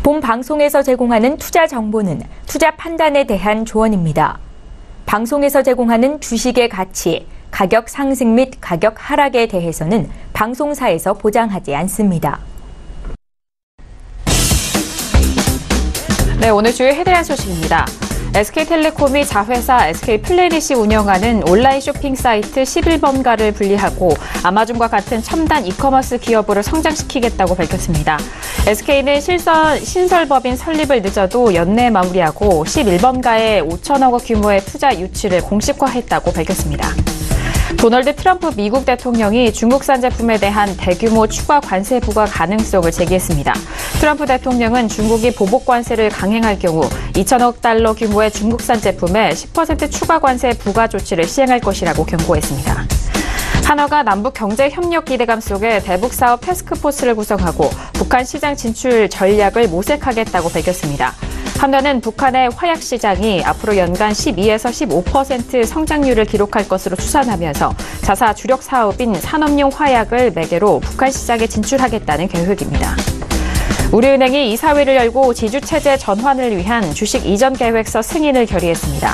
본 방송에서 제공하는 투자 정보는 투자 판단에 대한 조언입니다. 방송에서 제공하는 주식의 가치, 가격 상승 및 가격 하락에 대해서는 방송사에서 보장하지 않습니다. 네, 오늘 주요 헤드라인 소식입니다. SK텔레콤이 자회사 SK플래닛이 운영하는 온라인 쇼핑 사이트 11번가를 분리하고 아마존과 같은 첨단 이커머스 기업으로 성장시키겠다고 밝혔습니다. SK는 신설법인 설립을 늦어도 연내 마무리하고 11번가에 5천억 원 규모의 투자 유치를 공식화했다고 밝혔습니다. 도널드 트럼프 미국 대통령이 중국산 제품에 대한 대규모 추가 관세 부과 가능성을 제기했습니다. 트럼프 대통령은 중국이 보복 관세를 강행할 경우 2천억 달러 규모의 중국산 제품에 10% 추가 관세 부과 조치를 시행할 것이라고 경고했습니다. 한화가 남북 경제 협력 기대감 속에 대북 사업 태스크포스를 구성하고 북한 시장 진출 전략을 모색하겠다고 밝혔습니다. 한화는 북한의 화약 시장이 앞으로 연간 12에서 15% 성장률을 기록할 것으로 추산하면서 자사 주력 사업인 산업용 화약을 매개로 북한 시장에 진출하겠다는 계획입니다. 우리은행이 이사회를 열고 지주체제 전환을 위한 주식 이전 계획서 승인을 결의했습니다.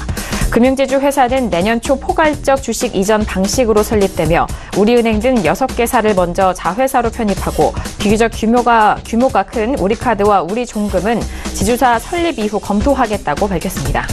금융지주 회사는 내년 초 포괄적 주식 이전 방식으로 설립되며 우리은행 등 6개사를 먼저 자회사로 편입하고 비교적 규모가 큰 우리카드와 우리종금은 지주사 설립 이후 검토하겠다고 밝혔습니다.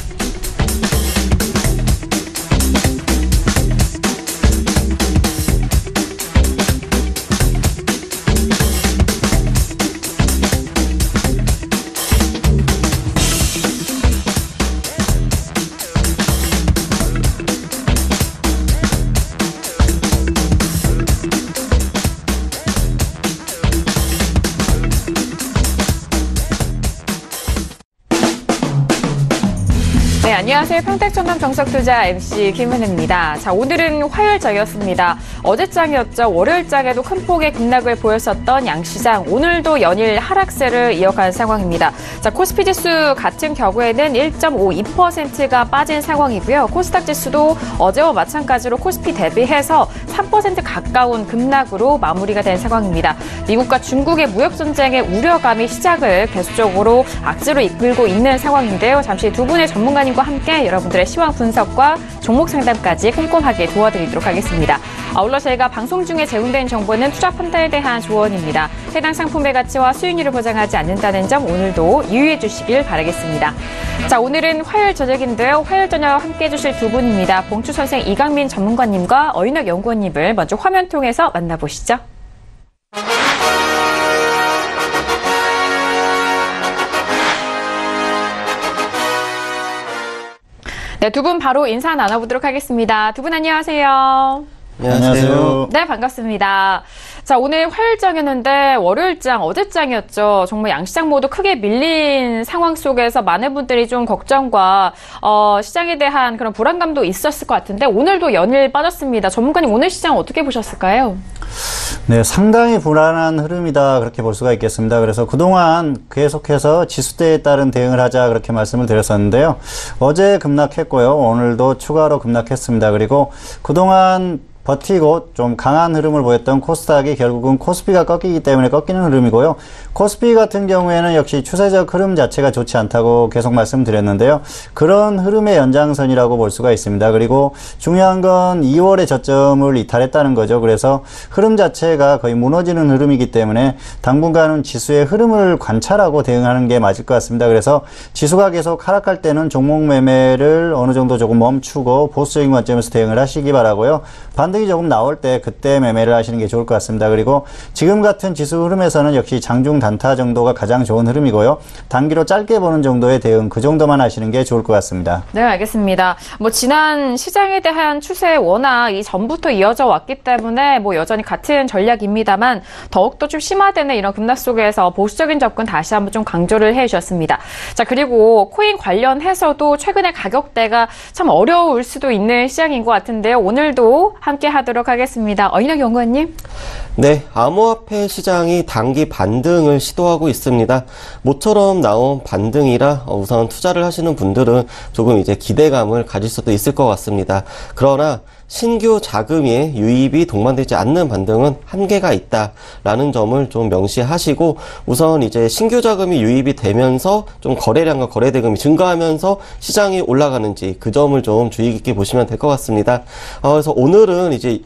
안녕하세요. 평택전남 정석투자 MC 김은혜입니다. 자, 오늘은 화요일장이었습니다. 어제장이었죠. 월요일장에도 큰 폭의 급락을 보였었던 양시장. 오늘도 연일 하락세를 이어간 상황입니다. 자, 코스피 지수 같은 경우에는 1.52%가 빠진 상황이고요. 코스닥 지수도 어제와 마찬가지로 코스피 대비해서 3% 가까운 급락으로 마무리가 된 상황입니다. 미국과 중국의 무역 전쟁의 우려감이 시장을 계속적으로 악재로 이끌고 있는 상황인데요. 잠시 두 분의 전문가님과 함께 여러분들의 시황 분석과 종목 상담까지 꼼꼼하게 도와드리도록 하겠습니다. 아울러 저희가 방송 중에 제공된 정보는 투자 판단에 대한 조언입니다. 해당 상품의 가치와 수익률을 보장하지 않는다는 점 오늘도 유의해 주시길 바라겠습니다. 자, 오늘은 화요일 저녁인데요. 화요일 저녁 함께해 주실 두 분입니다. 봉추 선생 이강민 전문가님과 어윤혁 연구원님을 먼저 화면 통해서 만나보시죠. 네, 두 분 바로 인사 나눠보도록 하겠습니다. 두 분 안녕하세요. 안녕하세요. 네, 반갑습니다. 자, 오늘 화요일장이었는데 월요일장, 어제장이었죠. 정말 양시장 모두 크게 밀린 상황 속에서 많은 분들이 좀 걱정과 시장에 대한 그런 불안감도 있었을 것 같은데 오늘도 연일 빠졌습니다. 전문가님, 오늘 시장 어떻게 보셨을까요? 네, 상당히 불안한 흐름이다 그렇게 볼 수가 있겠습니다. 그래서 그동안 계속해서 지수대에 따른 대응을 하자 그렇게 말씀을 드렸었는데요. 어제 급락했고요. 오늘도 추가로 급락했습니다. 그리고 그동안 버티고 좀 강한 흐름을 보였던 코스닥이 결국은 코스피가 꺾이기 때문에 꺾이는 흐름이고요. 코스피 같은 경우에는 역시 추세적 흐름 자체가 좋지 않다고 계속 말씀드렸는데요. 그런 흐름의 연장선이라고 볼 수가 있습니다. 그리고 중요한 건 2월의 저점을 이탈했다는 거죠. 그래서 흐름 자체가 거의 무너지는 흐름이기 때문에 당분간은 지수의 흐름을 관찰하고 대응하는 게 맞을 것 같습니다. 그래서 지수가 계속 하락할 때는 종목 매매를 어느 정도 조금 멈추고 보수적인 관점에서 대응을 하시기 바라고요. 반등이 조금 나올 때 그때 매매를 하시는 게 좋을 것 같습니다. 그리고 지금 같은 지수 흐름에서는 역시 장중 단타 정도가 가장 좋은 흐름이고요. 단기로 짧게 보는 정도의 대응 그 정도만 하시는 게 좋을 것 같습니다. 네, 알겠습니다. 지난 시장에 대한 추세 워낙 이 전부터 이어져 왔기 때문에 여전히 같은 전략입니다만 더욱더 좀 심화되는 이런 급락 속에서 보수적인 접근 다시 한번 좀 강조를 해주셨습니다. 자, 그리고 코인 관련해서도 최근에 가격대가 참 어려울 수도 있는 시장인 것 같은데요. 오늘도 함께 하도록 하겠습니다. 어윤혁 연구원님. 네, 암호화폐 시장이 단기 반등을 반등을 시도하고 있습니다. 모처럼 나온 반등이라 우선 투자를 하시는 분들은 조금 이제 기대감을 가질 수도 있을 것 같습니다. 그러나 신규 자금의 유입이 동반되지 않는 반등은 한계가 있다라는 점을 좀 명시하시고, 우선 이제 신규 자금이 유입이 되면서 좀 거래량과 거래 대금이 증가하면서 시장이 올라가는지 그 점을 좀 주의 깊게 보시면 될 것 같습니다. 그래서 오늘은 이제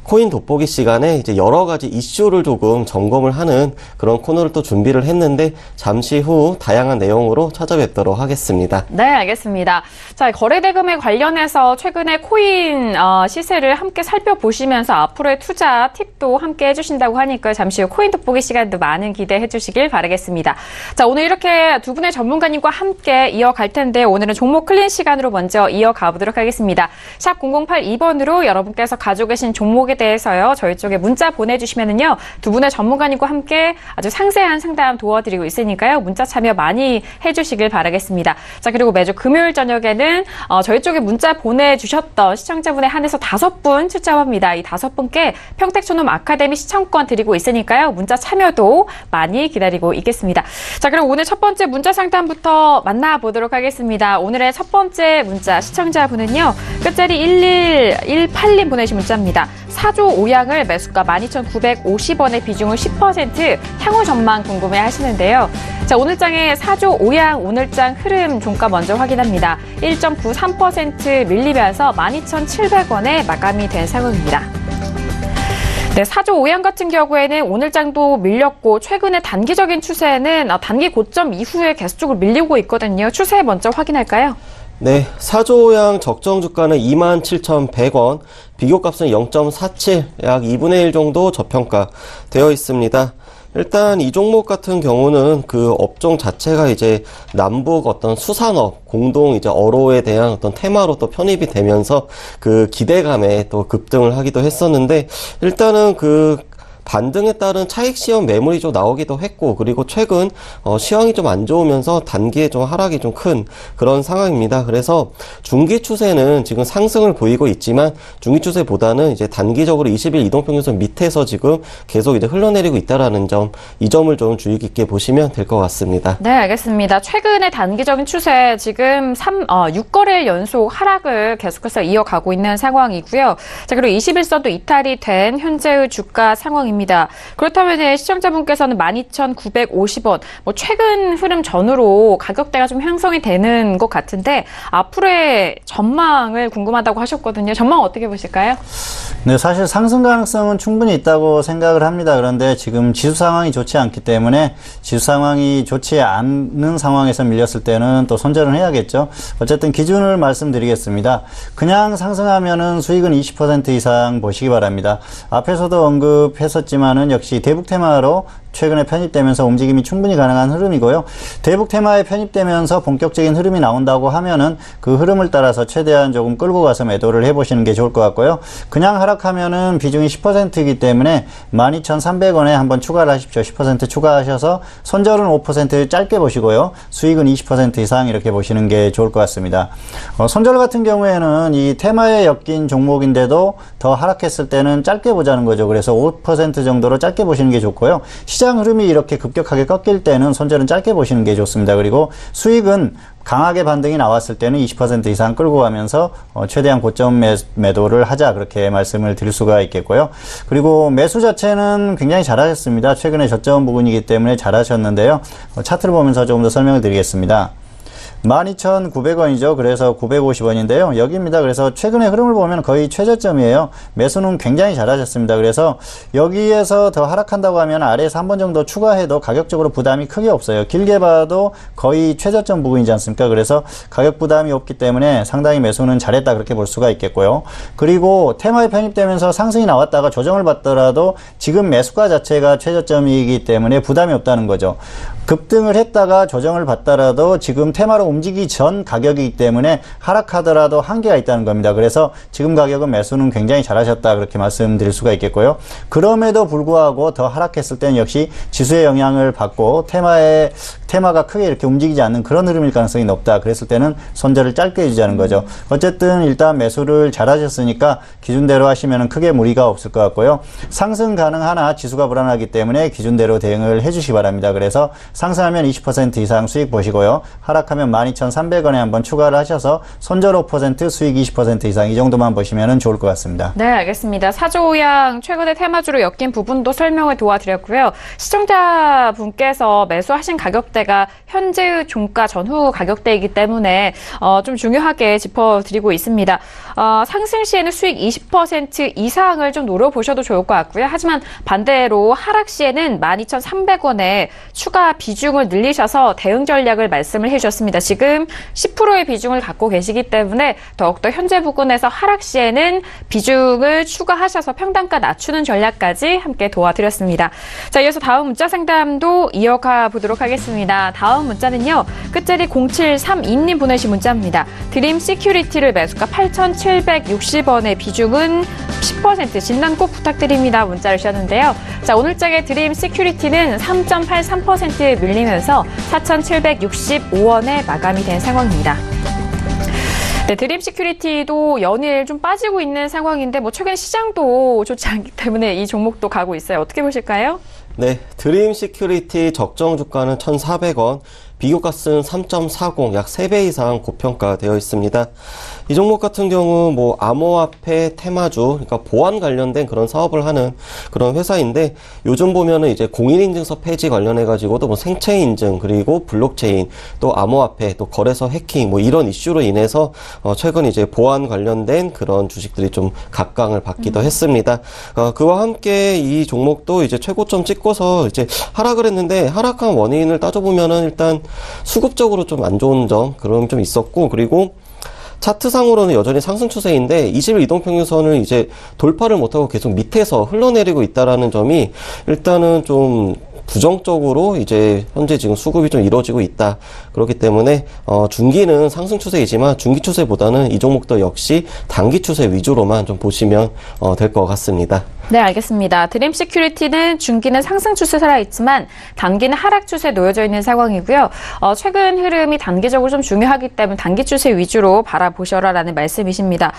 코인 돋보기 시간에 이제 여러 가지 이슈를 조금 점검을 하는 그런 코너를 또 준비를 했는데, 잠시 후 다양한 내용으로 찾아뵙도록 하겠습니다. 네, 알겠습니다. 자, 거래대금에 관련해서 최근에 코인 시세를 함께 살펴보시면서 앞으로의 투자 팁도 함께 해주신다고 하니까 잠시 후 코인 돋보기 시간도 많은 기대해 주시길 바라겠습니다. 자, 오늘 이렇게 두 분의 전문가님과 함께 이어갈 텐데, 오늘은 종목 클린 시간으로 먼저 이어가 보도록 하겠습니다. 샵 0082번으로 여러분께서 가지고 계신 종목에 대해서요, 저희 쪽에 문자 보내주시면은요, 두 분의 전문가님과 함께 아주 상세한 상담 도와드리고 있으니까요, 문자 참여 많이 해주시길 바라겠습니다. 자, 그리고 매주 금요일 저녁에는 저희 쪽에 문자 보내주셨던 시청자분에 한해서 5분 추첨합니다. 이 5분께 평택초놈 아카데미 시청권 드리고 있으니까요, 문자 참여도 많이 기다리고 있겠습니다. 자, 그럼 오늘 첫 번째 문자 상담부터 만나보도록 하겠습니다. 오늘의 첫 번째 문자 시청자분은요, 끝자리 1118님 보내신 문자입니다. 4조 5양을 매수가 12,950원의 비중을 10%, 향후 전망 궁금해 하시는데요. 자, 오늘장의 4조 5양 오늘장 흐름 종가 먼저 확인합니다. 1.93% 밀리면서 12,700원에 마감이 된 상황입니다. 네, 4조 5양 같은 경우에는 오늘장도 밀렸고, 최근의 단기적인 추세는 단기 고점 이후에 계속적으로 밀리고 있거든요. 추세 먼저 확인할까요? 네, 4조양 적정 주가는 27,100원, 비교값은 0.47, 약 2분의 1 정도 저평가 되어 있습니다. 일단 이 종목 같은 경우는 그 업종 자체가 이제 남북 어떤 수산업, 공동 이제 어로에 대한 어떤 테마로 또 편입이 되면서 그 기대감에 또 급등을 하기도 했었는데, 일단은 그 반등에 따른 차익 시험 매물이 좀 나오기도 했고, 그리고 최근 시황이 좀 안 좋으면서 단기에 좀 하락이 좀 큰 그런 상황입니다. 그래서 중기 추세는 지금 상승을 보이고 있지만, 중기 추세보다는 이제 단기적으로 20일 이동평균선 밑에서 지금 계속 이제 흘러내리고 있다라는 점, 이 점을 좀 주의 깊게 보시면 될 것 같습니다. 네, 알겠습니다. 최근의 단기적인 추세 지금 6거래일 연속 하락을 계속해서 이어가고 있는 상황이고요. 자, 그리고 21선도 이탈이 된 현재의 주가 상황입니다. 그렇다면 시청자분께서는 12,950원, 최근 흐름 전후로 가격대가 좀 형성이 되는 것 같은데, 앞으로의 전망을 궁금하다고 하셨거든요. 전망 어떻게 보실까요? 네, 사실 상승 가능성은 충분히 있다고 생각을 합니다. 그런데 지금 지수 상황이 좋지 않기 때문에, 지수 상황이 좋지 않는 상황에서 밀렸을 때는 또 손절은 해야겠죠. 어쨌든 기준을 말씀드리겠습니다. 그냥 상승하면은 수익은 20% 이상 보시기 바랍니다. 앞에서도 언급했었지만은 역시 대북 테마로 최근에 편입되면서 움직임이 충분히 가능한 흐름이고요. 대북 테마에 편입되면서 본격적인 흐름이 나온다고 하면은 그 흐름을 따라서 최대한 조금 끌고 가서 매도를 해보시는 게 좋을 것 같고요. 그냥 하락하면은 비중이 10%이기 때문에 12,300원에 한번 추가를 하십시오. 10% 추가하셔서 손절은 5% 짧게 보시고요. 수익은 20% 이상 이렇게 보시는 게 좋을 것 같습니다. 손절 같은 경우에는 이 테마에 엮인 종목인데도 더 하락했을 때는 짧게 보자는 거죠. 그래서 5% 정도로 짧게 보시는 게 좋고요. 시장 흐름이 이렇게 급격하게 꺾일 때는 손절은 짧게 보시는 게 좋습니다. 그리고 수익은 강하게 반등이 나왔을 때는 20% 이상 끌고 가면서 최대한 고점 매도를 하자, 그렇게 말씀을 드릴 수가 있겠고요. 그리고 매수 자체는 굉장히 잘하셨습니다. 최근에 저점 부분이기 때문에 잘하셨는데요. 차트를 보면서 조금 더 설명을 드리겠습니다. 12,900원이죠. 그래서 950원인데요. 여기입니다. 그래서 최근의 흐름을 보면 거의 최저점이에요. 매수는 굉장히 잘하셨습니다. 그래서 여기에서 더 하락한다고 하면 아래에서 한 번 정도 추가해도 가격적으로 부담이 크게 없어요. 길게 봐도 거의 최저점 부분이지 않습니까? 그래서 가격 부담이 없기 때문에 상당히 매수는 잘했다, 그렇게 볼 수가 있겠고요. 그리고 테마에 편입되면서 상승이 나왔다가 조정을 받더라도 지금 매수가 자체가 최저점이기 때문에 부담이 없다는 거죠. 급등을 했다가 조정을 받더라도 지금 테마로 움직이기 전 가격이기 때문에 하락하더라도 한계가 있다는 겁니다. 그래서 지금 가격은 매수는 굉장히 잘하셨다 그렇게 말씀드릴 수가 있겠고요. 그럼에도 불구하고 더 하락했을 때는 역시 지수의 영향을 받고 테마가 크게 이렇게 움직이지 않는 그런 흐름일 가능성이 높다. 그랬을 때는 손절을 짧게 해주자는 거죠. 어쨌든 일단 매수를 잘하셨으니까 기준대로 하시면 크게 무리가 없을 것 같고요. 상승 가능하나 지수가 불안하기 때문에 기준대로 대응을 해주시기 바랍니다. 그래서 상승하면 20% 이상 수익 보시고요. 하락하면 12,300원에 한번 추가를 하셔서 손절 5% 수익 20% 이상 이 정도만 보시면 좋을 것 같습니다. 네, 알겠습니다. 사조양 최근에 테마주로 엮인 부분도 설명을 도와드렸고요. 시청자분께서 매수하신 가격대가 현재의 종가 전후 가격대이기 때문에 좀 중요하게 짚어드리고 있습니다. 상승 시에는 수익 20% 이상을 좀 노려보셔도 좋을 것 같고요. 하지만 반대로 하락 시에는 12,300원에 추가 비중을 늘리셔서 대응 전략을 말씀을 해주셨습니다. 지금 10%의 비중을 갖고 계시기 때문에 더욱더 현재 부근에서 하락 시에는 비중을 추가하셔서 평단가 낮추는 전략까지 함께 도와드렸습니다. 자, 이어서 다음 문자 상담도 이어가 보도록 하겠습니다. 다음 문자는요. 끝자리 0732님 보내신 문자입니다. 드림 시큐리티를 매수가 8,760원의 비중은 10% 진단 꼭 부탁드립니다. 문자를 주셨는데요. 자, 오늘장의 드림 시큐리티는 3.83% 밀리면서 4,765원에 마감이 된 상황입니다. 네, 드림 시큐리티도 연일 좀 빠지고 있는 상황인데 최근 시장도 좋지 않기 때문에 이 종목도 가고 있어요. 어떻게 보실까요? 네, 드림 시큐리티 적정 주가는 1,400원, 비교가스는 3.40, 약 3배 이상 고평가되어 있습니다. 이 종목 같은 경우 암호화폐 테마주, 그러니까 보안 관련된 그런 사업을 하는 그런 회사인데, 요즘 보면은 이제 공인인증서 폐지 관련해가지고도 생체 인증, 그리고 블록체인, 또 암호화폐, 또 거래소 해킹, 이런 이슈로 인해서 최근 이제 보안 관련된 그런 주식들이 좀 각광을 받기도 했습니다. 그와 함께 이 종목도 이제 최고점 찍고서 이제 하락을 했는데, 하락한 원인을 따져보면은 일단 수급적으로 좀 안 좋은 점, 그런 좀 있었고, 그리고 차트상으로는 여전히 상승 추세인데 20일 이동평균선을 이제 돌파를 못하고 계속 밑에서 흘러내리고 있다라는 점이 일단은 좀 부정적으로 이제 현재 지금 수급이 좀 이루어지고 있다. 그렇기 때문에 중기는 상승 추세이지만 중기 추세보다는 이 종목도 역시 단기 추세 위주로만 좀 보시면 될 것 같습니다. 네, 알겠습니다. 드림 시큐리티는 중기는 상승 추세 살아있지만 단기는 하락 추세 놓여져 있는 상황이고요. 최근 흐름이 단기적으로 좀 중요하기 때문에 단기 추세 위주로 바라보셔라라는 말씀이십니다.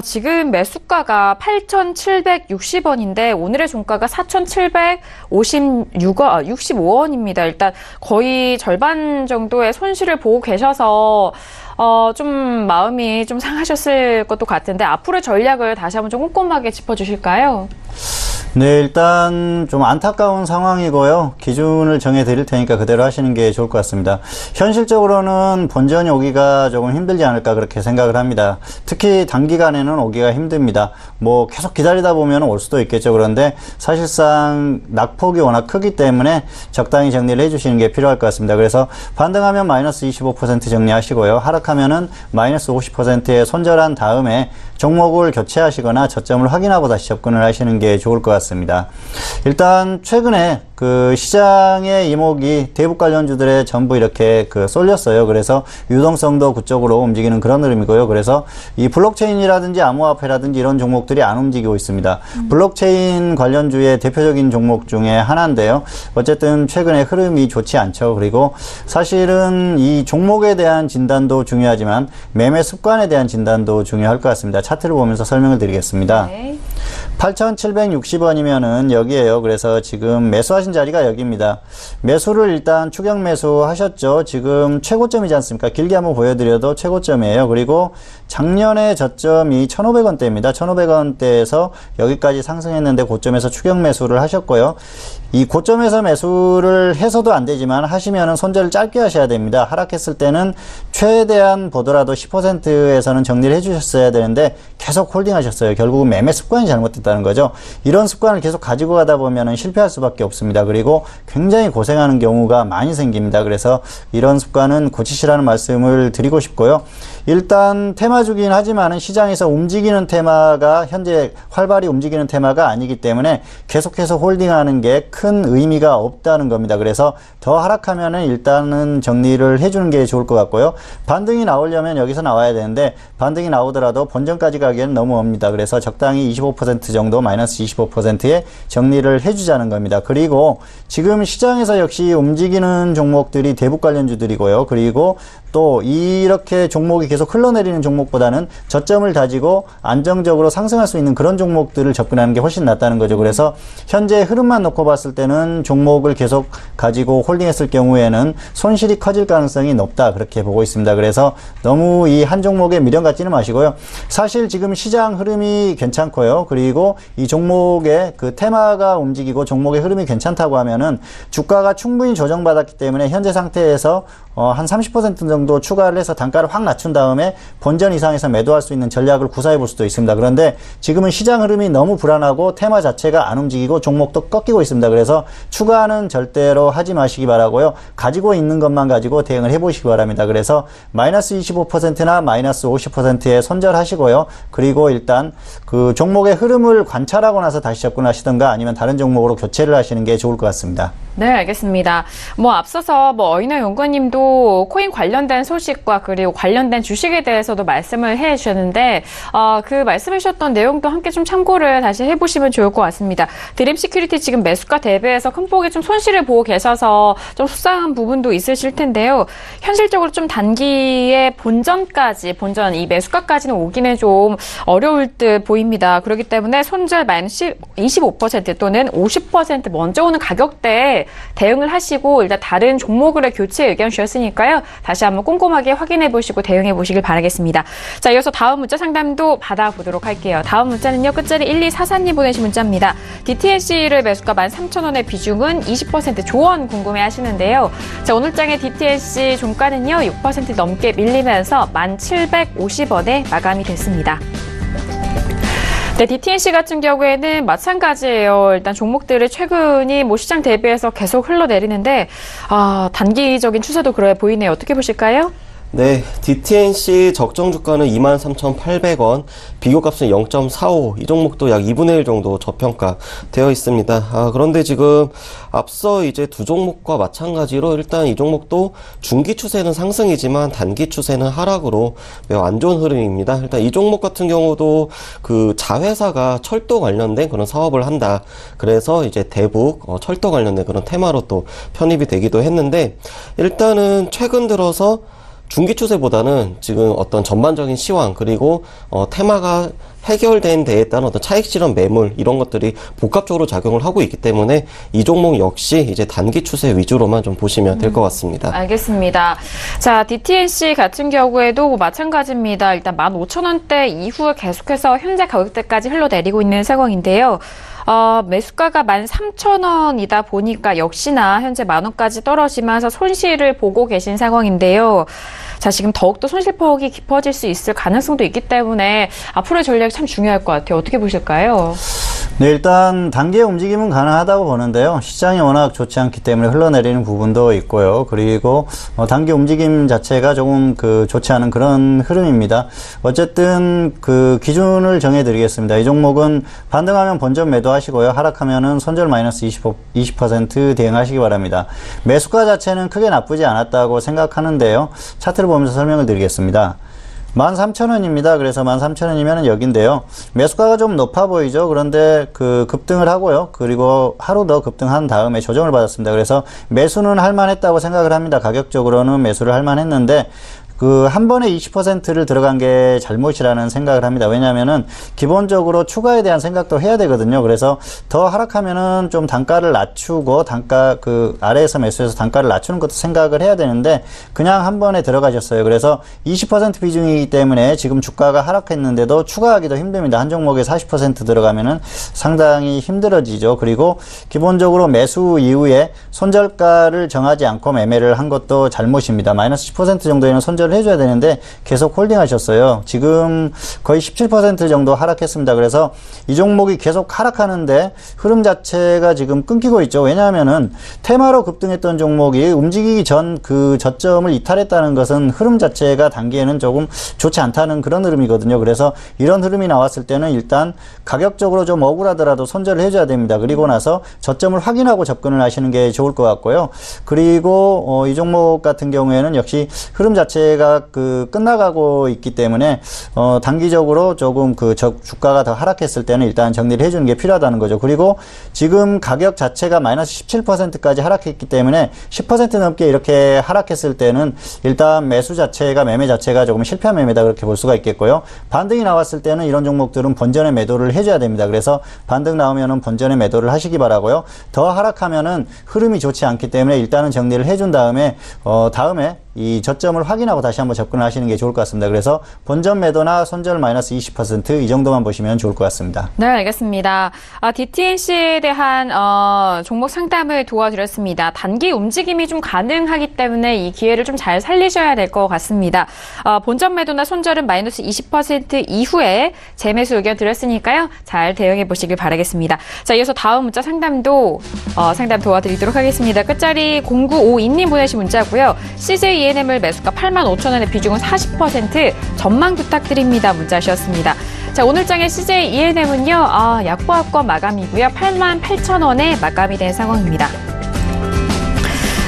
지금 매수가가 8,760원인데 오늘의 종가가 4,765원입니다. 일단 거의 절반 정도의 손실을 보고 계셔서 좀 마음이 좀 상하셨을 것도 같은데 앞으로의 전략을 다시 한번 좀 꼼꼼하게 짚어주실까요? 네, 일단 좀 안타까운 상황이고요. 기준을 정해 드릴 테니까 그대로 하시는 게 좋을 것 같습니다. 현실적으로는 본전이 오기가 조금 힘들지 않을까 그렇게 생각을 합니다. 특히 단기간에는 오기가 힘듭니다. 계속 기다리다 보면 올 수도 있겠죠. 그런데 사실상 낙폭이 워낙 크기 때문에 적당히 정리를 해주시는 게 필요할 것 같습니다. 그래서 반등하면 마이너스 25% 정리하시고요. 하락하면은 마이너스 50%에 손절한 다음에 종목을 교체하시거나 저점을 확인하고 다시 접근을 하시는 게 좋을 것 같습니다. 일단 최근에 그 시장의 이목이 대북 관련주들에 전부 이렇게 쏠렸어요. 그래서 유동성도 그쪽으로 움직이는 그런 흐름이고요. 그래서 이 블록체인이라든지 암호화폐라든지 이런 종목들이 안 움직이고 있습니다. 블록체인 관련주의 대표적인 종목 중에 하나인데요. 어쨌든 최근에 흐름이 좋지 않죠. 그리고 사실은 이 종목에 대한 진단도 중요하지만 매매 습관에 대한 진단도 중요할 것 같습니다. 차트를 보면서 설명을 드리겠습니다. 네. 8,760원이면은 여기에요. 그래서 지금 매수하신 자리가 여기입니다. 매수를 일단 추격 매수 하셨죠. 지금 최고점이지 않습니까? 길게 한번 보여드려도 최고점이에요. 그리고 작년에 저점이 1,500원대입니다. 1,500원대에서 여기까지 상승했는데 고점에서 추격 매수를 하셨고요. 이 고점에서 매수를 해서도 안 되지만 하시면은 손절을 짧게 하셔야 됩니다. 하락했을 때는 최대한 보더라도 10%에서는 정리를 해주셨어야 되는데 계속 홀딩하셨어요. 결국은 매매 습관이 잘못됐다는 거죠. 이런 습관을 계속 가지고 가다 보면은 실패할 수밖에 없습니다. 그리고 굉장히 고생하는 경우가 많이 생깁니다. 그래서 이런 습관은 고치시라는 말씀을 드리고 싶고요. 일단 테마주긴 하지만은 시장에서 움직이는 테마가 현재 활발히 움직이는 테마가 아니기 때문에 계속해서 홀딩하는 게 큰 의미가 없다는 겁니다. 그래서 더 하락하면은 일단은 정리를 해주는 게 좋을 것 같고요. 반등이 나오려면 여기서 나와야 되는데 반등이 나오더라도 본전까지 가기에는 너무 멉니다. 그래서 적당히 25% 정도 마이너스 25%에 정리를 해주자는 겁니다. 그리고 지금 시장에서 역시 움직이는 종목들이 대북 관련주들이고요. 그리고 또 이렇게 종목이 계속 흘러내리는 종목보다는 저점을 다지고 안정적으로 상승할 수 있는 그런 종목들을 접근하는 게 훨씬 낫다는 거죠. 그래서 현재 흐름만 놓고 봤을 때는 종목을 계속 가지고 홀딩했을 경우에는 손실이 커질 가능성이 높다 그렇게 보고 있습니다. 그래서 너무 이 한 종목에 미련 갖지는 마시고요. 사실 지금 시장 흐름이 괜찮고요. 그리고 이 종목의 그 테마가 움직이고 종목의 흐름이 괜찮다고 하면은 주가가 충분히 조정받았기 때문에 현재 상태에서 한 30% 정도 추가를 해서 단가를 확 낮춘 다음에 본전 이상에서 매도할 수 있는 전략을 구사해 볼 수도 있습니다. 그런데 지금은 시장 흐름이 너무 불안하고 테마 자체가 안 움직이고 종목도 꺾이고 있습니다. 그래서 추가는 절대로 하지 마시기 바라고요. 가지고 있는 것만 가지고 대응을 해보시기 바랍니다. 그래서 마이너스 25%나 마이너스 50%에 손절하시고요. 그리고 일단 그 종목의 흐름을 관찰하고 나서 다시 접근하시던가 아니면 다른 종목으로 교체를 하시는 게 좋을 것 같습니다. 네, 알겠습니다. 앞서서 어이너 연구님도 코인 관련된 소식과 그리고 관련된 주식에 대해서도 말씀을 해 주셨는데, 그 말씀해 주셨던 내용도 함께 좀 참고를 다시 해보시면 좋을 것 같습니다. 드림 시큐리티 지금 매수가 대비해서 큰 폭의 좀 손실을 보고 계셔서 좀 속상한 부분도 있으실 텐데요. 현실적으로 좀 단기에 본전 이 매수가까지는 오기는 좀 어려울 듯 보입니다. 그렇기 때문에 손절 마이너스 25% 또는 50% 먼저 오는 가격대에 대응을 하시고 일단 다른 종목으로 교체 의견 주셨으니까요. 다시 한번 꼼꼼하게 확인해 보시고 대응해 보시길 바라겠습니다. 자, 이어서 다음 문자 상담도 받아보도록 할게요. 다음 문자는요. 끝자리 1244님 보내신 문자입니다. DTNC를 매수가 13,000원의 비중은 20% 조언 궁금해 하시는데요. 자, 오늘 장의 DTNC 종가는요. 6% 넘게 밀리면서 1,750원에 마감이 됐습니다. 네, DTNC 같은 경우에는 마찬가지예요. 일단 종목들의 최근이 시장 대비해서 계속 흘러내리는데, 단기적인 추세도 그래 보이네요. 어떻게 보실까요? 네, DTNC 적정 주가는 23,800원, 비교값은 0.45, 이 종목도 약 2분의 1 정도 저평가 되어 있습니다. 그런데 지금 앞서 이제 두 종목과 마찬가지로 일단 이 종목도 중기 추세는 상승이지만 단기 추세는 하락으로 매우 안 좋은 흐름입니다. 일단 이 종목 같은 경우도 그 자회사가 철도 관련된 그런 사업을 한다. 그래서 이제 대북 철도 관련된 그런 테마로 또 편입이 되기도 했는데, 일단은 최근 들어서 중기 추세보다는 지금 어떤 전반적인 시황 그리고 테마가 해결된 데에 따른 어떤 차익 실현 매물 이런 것들이 복합적으로 작용을 하고 있기 때문에 이 종목 역시 이제 단기 추세 위주로만 좀 보시면 될 것 같습니다. 알겠습니다. 자, DTNC 같은 경우에도 마찬가지입니다. 일단 15,000원대 이후에 계속해서 현재 가격대까지 흘러내리고 있는 상황인데요. 매수가가 13,000원이다 보니까 역시나 현재 10,000원까지 떨어지면서 손실을 보고 계신 상황인데요. 자, 지금 더욱더 손실폭이 깊어질 수 있을 가능성도 있기 때문에 앞으로의 전략이 참 중요할 것 같아요. 어떻게 보실까요? 네, 일단 단기의 움직임은 가능하다고 보는데요. 시장이 워낙 좋지 않기 때문에 흘러내리는 부분도 있고요. 그리고 단기 움직임 자체가 조금 좋지 않은 그런 흐름입니다. 어쨌든 기준을 정해드리겠습니다. 이 종목은 반등하면 본전 매도하시고요. 하락하면은 손절 마이너스 20% 대응하시기 바랍니다. 매수가 자체는 크게 나쁘지 않았다고 생각하는데요. 차트를 보면서 설명을 드리겠습니다. 13,000원입니다. 그래서 13,000원이면 여기인데요. 매수가가 좀 높아 보이죠. 그런데 급등을 하고요. 그리고 하루 더 급등한 다음에 조정을 받았습니다. 그래서 매수는 할만했다고 생각을 합니다. 가격적으로는 매수를 할만했는데 한 번에 20%를 들어간 게 잘못이라는 생각을 합니다. 왜냐면은 기본적으로 추가에 대한 생각도 해야 되거든요. 그래서 더 하락하면은 좀 단가를 낮추고 아래에서 매수해서 단가를 낮추는 것도 생각을 해야 되는데 그냥 한 번에 들어가셨어요. 그래서 20% 비중이기 때문에 지금 주가가 하락했는데도 추가하기도 힘듭니다. 한 종목에 40% 들어가면은 상당히 힘들어지죠. 그리고 기본적으로 매수 이후에 손절가를 정하지 않고 매매를 한 것도 잘못입니다. 마이너스 10% 정도에는 손절 손절을 해줘야 되는데 계속 홀딩하셨어요. 지금 거의 17% 정도 하락했습니다. 그래서 이 종목이 계속 하락하는데 흐름 자체가 지금 끊기고 있죠. 왜냐하면은 테마로 급등했던 종목이 움직이기 전 그 저점을 이탈했다는 것은 흐름 자체가 단기에는 조금 좋지 않다는 그런 흐름이거든요. 그래서 이런 흐름이 나왔을 때는 일단 가격적으로 좀 억울하더라도 손절을 해줘야 됩니다. 그리고 나서 저점을 확인하고 접근을 하시는 게 좋을 것 같고요. 그리고 이 종목 같은 경우에는 역시 흐름 자체가 끝나가고 있기 때문에 단기적으로 조금 주가가 더 하락했을 때는 일단 정리를 해주는 게 필요하다는 거죠. 그리고 지금 가격 자체가 마이너스 17%까지 하락했기 때문에 10% 넘게 이렇게 하락했을 때는 일단 매매 자체가 조금 실패한 매매다 그렇게 볼 수가 있겠고요. 반등이 나왔을 때는 이런 종목들은 본전의 매도를 해줘야 됩니다. 그래서 반등 나오면은 본전의 매도를 하시기 바라고요. 더 하락하면은 흐름이 좋지 않기 때문에 일단은 정리를 해준 다음에 다음에 이 저점을 확인하고 다시 한번 접근을 하시는 게 좋을 것 같습니다. 그래서 본전 매도나 손절 마이너스 20% 이 정도만 보시면 좋을 것 같습니다. 네, 알겠습니다. DTNC에 대한 종목 상담을 도와드렸습니다. 단기 움직임이 좀 가능하기 때문에 이 기회를 좀 잘 살리셔야 될 것 같습니다. 본전 매도나 손절은 마이너스 20% 이후에 재매수 의견 드렸으니까요. 잘 대응해 보시길 바라겠습니다. 자, 이어서 다음 문자 상담도 상담 도와드리도록 하겠습니다. 끝자리 0952님 보내신 문자고요. CJ ENM을 매수가 85,000원에 비중은 40% 전망 부탁드립니다. 문자 주셨습니다. 자, 오늘 장의 CJ ENM은요. 약보합권 마감이고요. 88,000원에 마감이 된 상황입니다.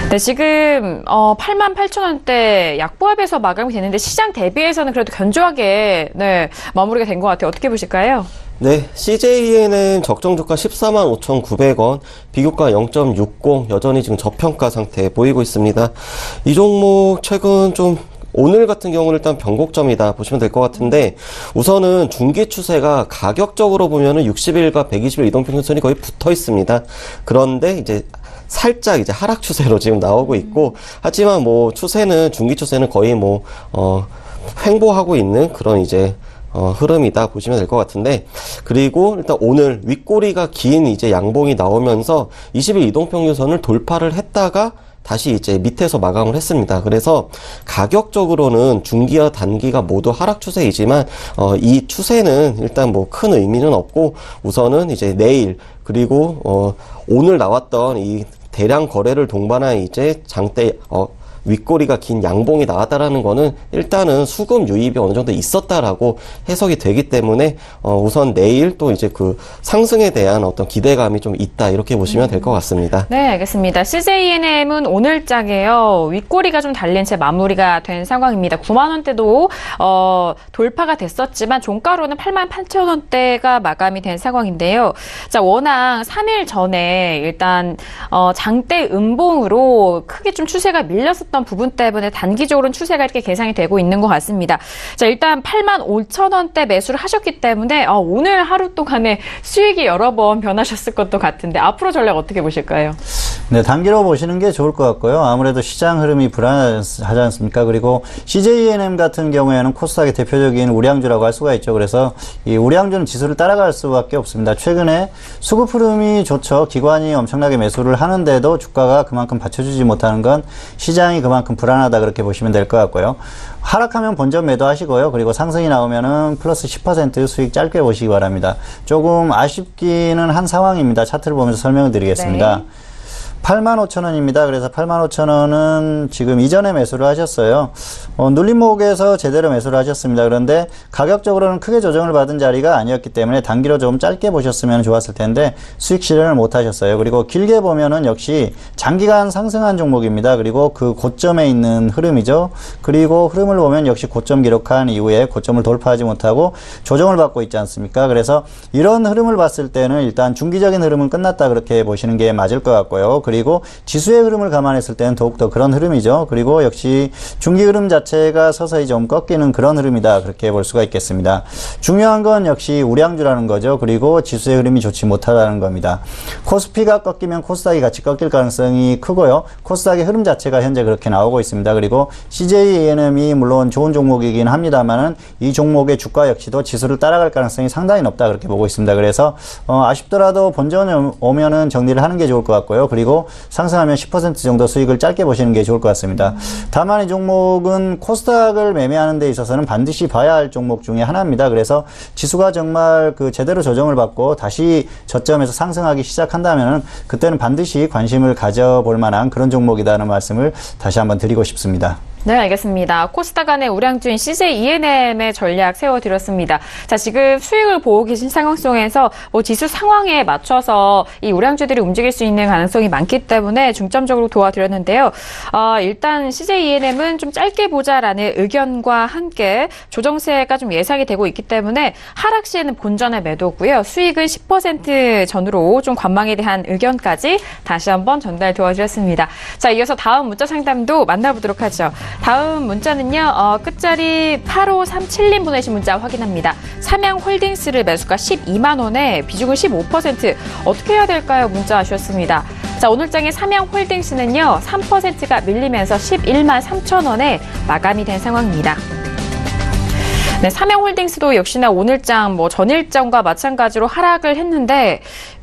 네, 지금 88,000원대 약보합에서 마감이 되는데 시장 대비해서는 그래도 견조하게 마무리가 된 것 같아요. 어떻게 보실까요? 네, CJENM 적정 주가 145,900원, 비교가 0.60, 여전히 지금 저평가 상태 보이고 있습니다. 이 종목 최근 좀 오늘 같은 경우는 일단 변곡점이다 보시면 될 것 같은데, 우선은 중기 추세가 가격적으로 보면은 60일과 120일 이동평균선이 거의 붙어 있습니다. 그런데 이제 살짝 이제 하락 추세로 지금 나오고 있고, 하지만 중기 추세는 거의 횡보하고 있는 그런 이제 흐름이다 보시면 될 것 같은데, 그리고 일단 오늘 윗꼬리가 긴 이제 양봉이 나오면서 20일 이동평균선을 돌파를 했다가 다시 이제 밑에서 마감을 했습니다. 그래서 가격적으로는 중기와 단기가 모두 하락 추세이지만 이 추세는 일단 큰 의미는 없고, 우선은 이제 내일 그리고 오늘 나왔던 이 대량 거래를 동반한 이제 장대 윗꼬리가 긴 양봉이 나왔다라는 거는 일단은 수급 유입이 어느 정도 있었다라고 해석이 되기 때문에 우선 내일 또 이제 상승에 대한 어떤 기대감이 좀 있다 이렇게 보시면 될 것 같습니다. 네, 알겠습니다. CJENM은 오늘장에요. 윗꼬리가 좀 달린 채 마무리가 된 상황입니다. 9만원대도 돌파가 됐었지만 종가로는 88,000원대가 마감이 된 상황인데요. 자, 워낙 3일 전에 일단 장대 음봉으로 크게 좀 추세가 밀렸었던 부분 때문에 단기적으로는 추세가 이렇게 계산이 되고 있는 것 같습니다. 자, 일단 85,000원대 매수를 하셨기 때문에 오늘 하루 동안에 수익이 여러 번 변하셨을 것도 같은데 앞으로 전략 어떻게 보실까요? 네, 단기로 보시는 게 좋을 것 같고요. 아무래도 시장 흐름이 불안하지 않습니까? 그리고 CJENM 같은 경우에는 코스닥의 대표적인 우량주라고 할 수가 있죠. 그래서 이 우량주는 지수를 따라갈 수밖에 없습니다. 최근에 수급 흐름이 좋죠. 기관이 엄청나게 매수를 하는데도 주가가 그만큼 받쳐주지 못하는 건 시장이 그만큼 불안하다 그렇게 보시면 될 것 같고요. 하락하면 본전 매도하시고요. 그리고 상승이 나오면은 플러스 10% 수익 짧게 보시기 바랍니다. 조금 아쉽기는 한 상황입니다. 차트를 보면서 설명을 드리겠습니다. 네. 85,000원입니다. 그래서 85,000원은 지금 이전에 매수를 하셨어요. 눌림목에서 제대로 매수를 하셨습니다. 그런데 가격적으로는 크게 조정을 받은 자리가 아니었기 때문에 단기로 좀 짧게 보셨으면 좋았을 텐데 수익 실현을 못 하셨어요. 그리고 길게 보면은 역시 장기간 상승한 종목입니다. 그리고 그 고점에 있는 흐름이죠. 그리고 흐름을 보면 역시 고점 기록한 이후에 고점을 돌파하지 못하고 조정을 받고 있지 않습니까? 그래서 이런 흐름을 봤을 때는 일단 중기적인 흐름은 끝났다 그렇게 보시는 게 맞을 것 같고요. 그리고 지수의 흐름을 감안했을 때는 더욱더 그런 흐름이죠. 그리고 역시 중기 흐름 자체가 서서히 좀 꺾이는 그런 흐름이다 그렇게 볼 수가 있겠습니다. 중요한 건 역시 우량주라는 거죠. 그리고 지수의 흐름이 좋지 못하다는 겁니다. 코스피가 꺾이면 코스닥이 같이 꺾일 가능성이 크고요. 코스닥의 흐름 자체가 현재 그렇게 나오고 있습니다. 그리고 CJENM이 물론 좋은 종목이긴 합니다만은 이 종목의 주가 역시도 지수를 따라갈 가능성이 상당히 높다 그렇게 보고 있습니다. 그래서 아쉽더라도 본전 오면은 정리를 하는 게 좋을 것 같고요. 그리고 그리고 상승하면 10% 정도 수익을 짧게 보시는 게 좋을 것 같습니다. 다만 이 종목은 코스닥을 매매하는 데 있어서는 반드시 봐야 할 종목 중에 하나입니다. 그래서 지수가 정말 그 제대로 조정을 받고 다시 저점에서 상승하기 시작한다면은 그때는 반드시 관심을 가져볼 만한 그런 종목이다는 말씀을 다시 한번 드리고 싶습니다. 네, 알겠습니다. 코스닥 안의 우량주인 CJ ENM의 전략 세워드렸습니다. 자, 지금 수익을 보고 계신 상황 속에서 지수 상황에 맞춰서 이 우량주들이 움직일 수 있는 가능성이 많기 때문에 중점적으로 도와드렸는데요. 일단 CJ ENM은 좀 짧게 보자라는 의견과 함께 조정세가 좀 예상이 되고 있기 때문에 하락 시에는 본전의 매도고요. 수익은 10% 전후로 좀 관망에 대한 의견까지 다시 한번 전달 도와드렸습니다. 자, 이어서 다음 문자 상담도 만나보도록 하죠. 다음 문자는요, 끝자리 8537님 보내신 문자 확인합니다. 삼양홀딩스를 매수가 12만원에 비중은 15%. 어떻게 해야 될까요? 문자 주셨습니다. 자, 오늘장의 삼양홀딩스는요, 3%가 밀리면서 11만 3천원에 마감이 된 상황입니다. 네, 삼양홀딩스도 역시나 오늘장 전일장과 마찬가지로 하락을 했는데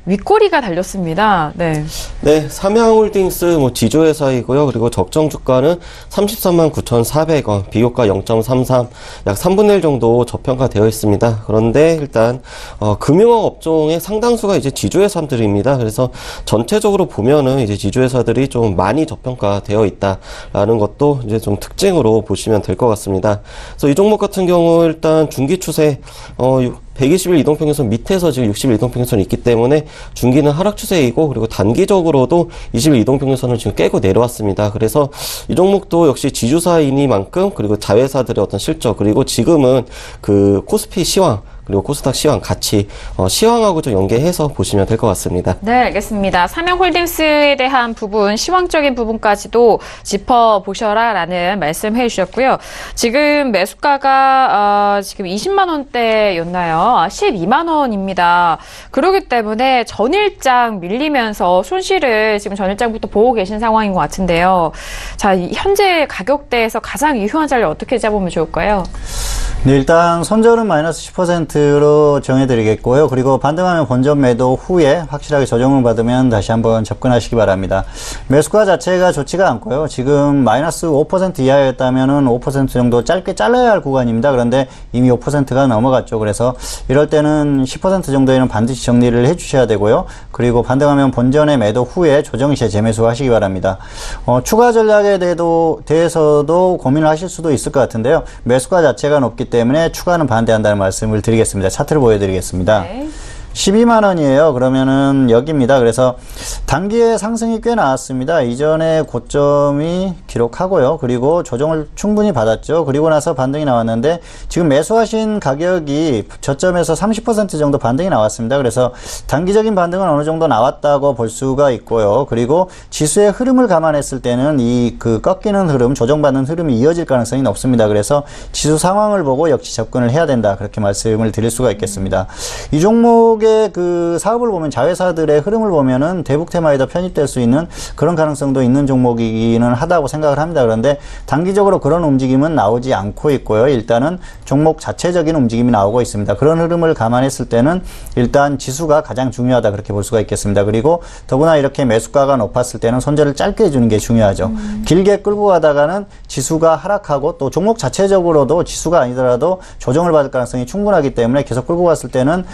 윗꼬리가 달렸습니다. 네. 네, 삼양홀딩스 지주회사이고요. 그리고 적정 주가는 33만 9,400원, 비교가 0.33, 약 3분의 1 정도 저평가되어 있습니다. 그런데 일단 금융업 업종의 상당수가 이제 지주회사들입니다. 그래서 전체적으로 보면은 이제 지주회사들이 좀 많이 저평가되어 있다라는 것도 이제 좀 특징으로 보시면 될 것 같습니다. 그래서 이 종목 같은 경우 일단 중기 추세 120일 이동평균선 밑에서 지금 60일 이동평균선이 있기 때문에 중기는 하락 추세이고, 그리고 단기적으로도 20일 이동평균선을 지금 깨고 내려왔습니다. 그래서 이 종목도 역시 지주사이니만큼, 그리고 자회사들의 어떤 실적, 그리고 지금은 그 코스피 시황, 그리고 코스닥 시황 같이 시황하고 좀 연계해서 보시면 될 것 같습니다. 네, 알겠습니다. 삼양홀딩스에 대한 부분, 시황적인 부분까지도 짚어보셔라라는 말씀해 주셨고요. 지금 매수가가 지금 20만 원대였나요? 12만 원입니다. 그렇기 때문에 전일장 밀리면서 손실을 지금 전일장부터 보고 계신 상황인 것 같은데요. 자, 현재 가격대에서 가장 유효한 자리를 어떻게 잡으면 좋을까요? 네, 일단 손절은 마이너스 10%로 정해드리겠고요. 그리고 반등하면 본전 매도 후에 확실하게 조정을 받으면 다시 한번 접근하시기 바랍니다. 매수가 자체가 좋지가 않고요. 지금 마이너스 5% 이하였다면은 5% 정도 짧게 잘라야 할 구간입니다. 그런데 이미 5%가 넘어갔죠. 그래서 이럴 때는 10% 정도에는 반드시 정리를 해주셔야 되고요. 그리고 반등하면 본전의 매도 후에 조정 시에 재매수 하시기 바랍니다. 추가 전략에 대해서도 고민을 하실 수도 있을 것 같은데요. 매수가 자체가 높기 때문에 추가는 반대한다는 말씀을 드리겠습니다. 차트를 보여드리겠습니다. 네. 12만 원이에요. 그러면은 여기입니다. 그래서 단기에 상승이 꽤 나왔습니다. 이전에 고점이 기록하고요. 그리고 조정을 충분히 받았죠. 그리고 나서 반등이 나왔는데 지금 매수하신 가격이 저점에서 30% 정도 반등이 나왔습니다. 그래서 단기적인 반등은 어느 정도 나왔다고 볼 수가 있고요. 그리고 지수의 흐름을 감안했을 때는 이 꺾이는 흐름, 조정받는 흐름이 이어질 가능성이 높습니다. 그래서 지수 상황을 보고 역시 접근을 해야 된다. 그렇게 말씀을 드릴 수가 있겠습니다. 이 종목의 그 사업을 보면 자회사들의 흐름을 보면은 대북 테마에 더 편입될 수 있는 그런 가능성도 있는 종목이기는 하다고 생각을 합니다. 그런데 단기적으로 그런 움직임은 나오지 않고 있고요. 일단은 종목 자체적인 움직임이 나오고 있습니다. 그런 흐름을 감안했을 때는 일단 지수가 가장 중요하다 그렇게 볼 수가 있겠습니다. 그리고 더구나 이렇게 매수가가 높았을 때는 손절을 짧게 해주는 게 중요하죠. 길게 끌고 가다가는 지수가 하락하고 또 종목 자체적으로도 지수가 아니더라도 조정을 받을 가능성이 충분하기 때문에 계속 끌고 갔을 때는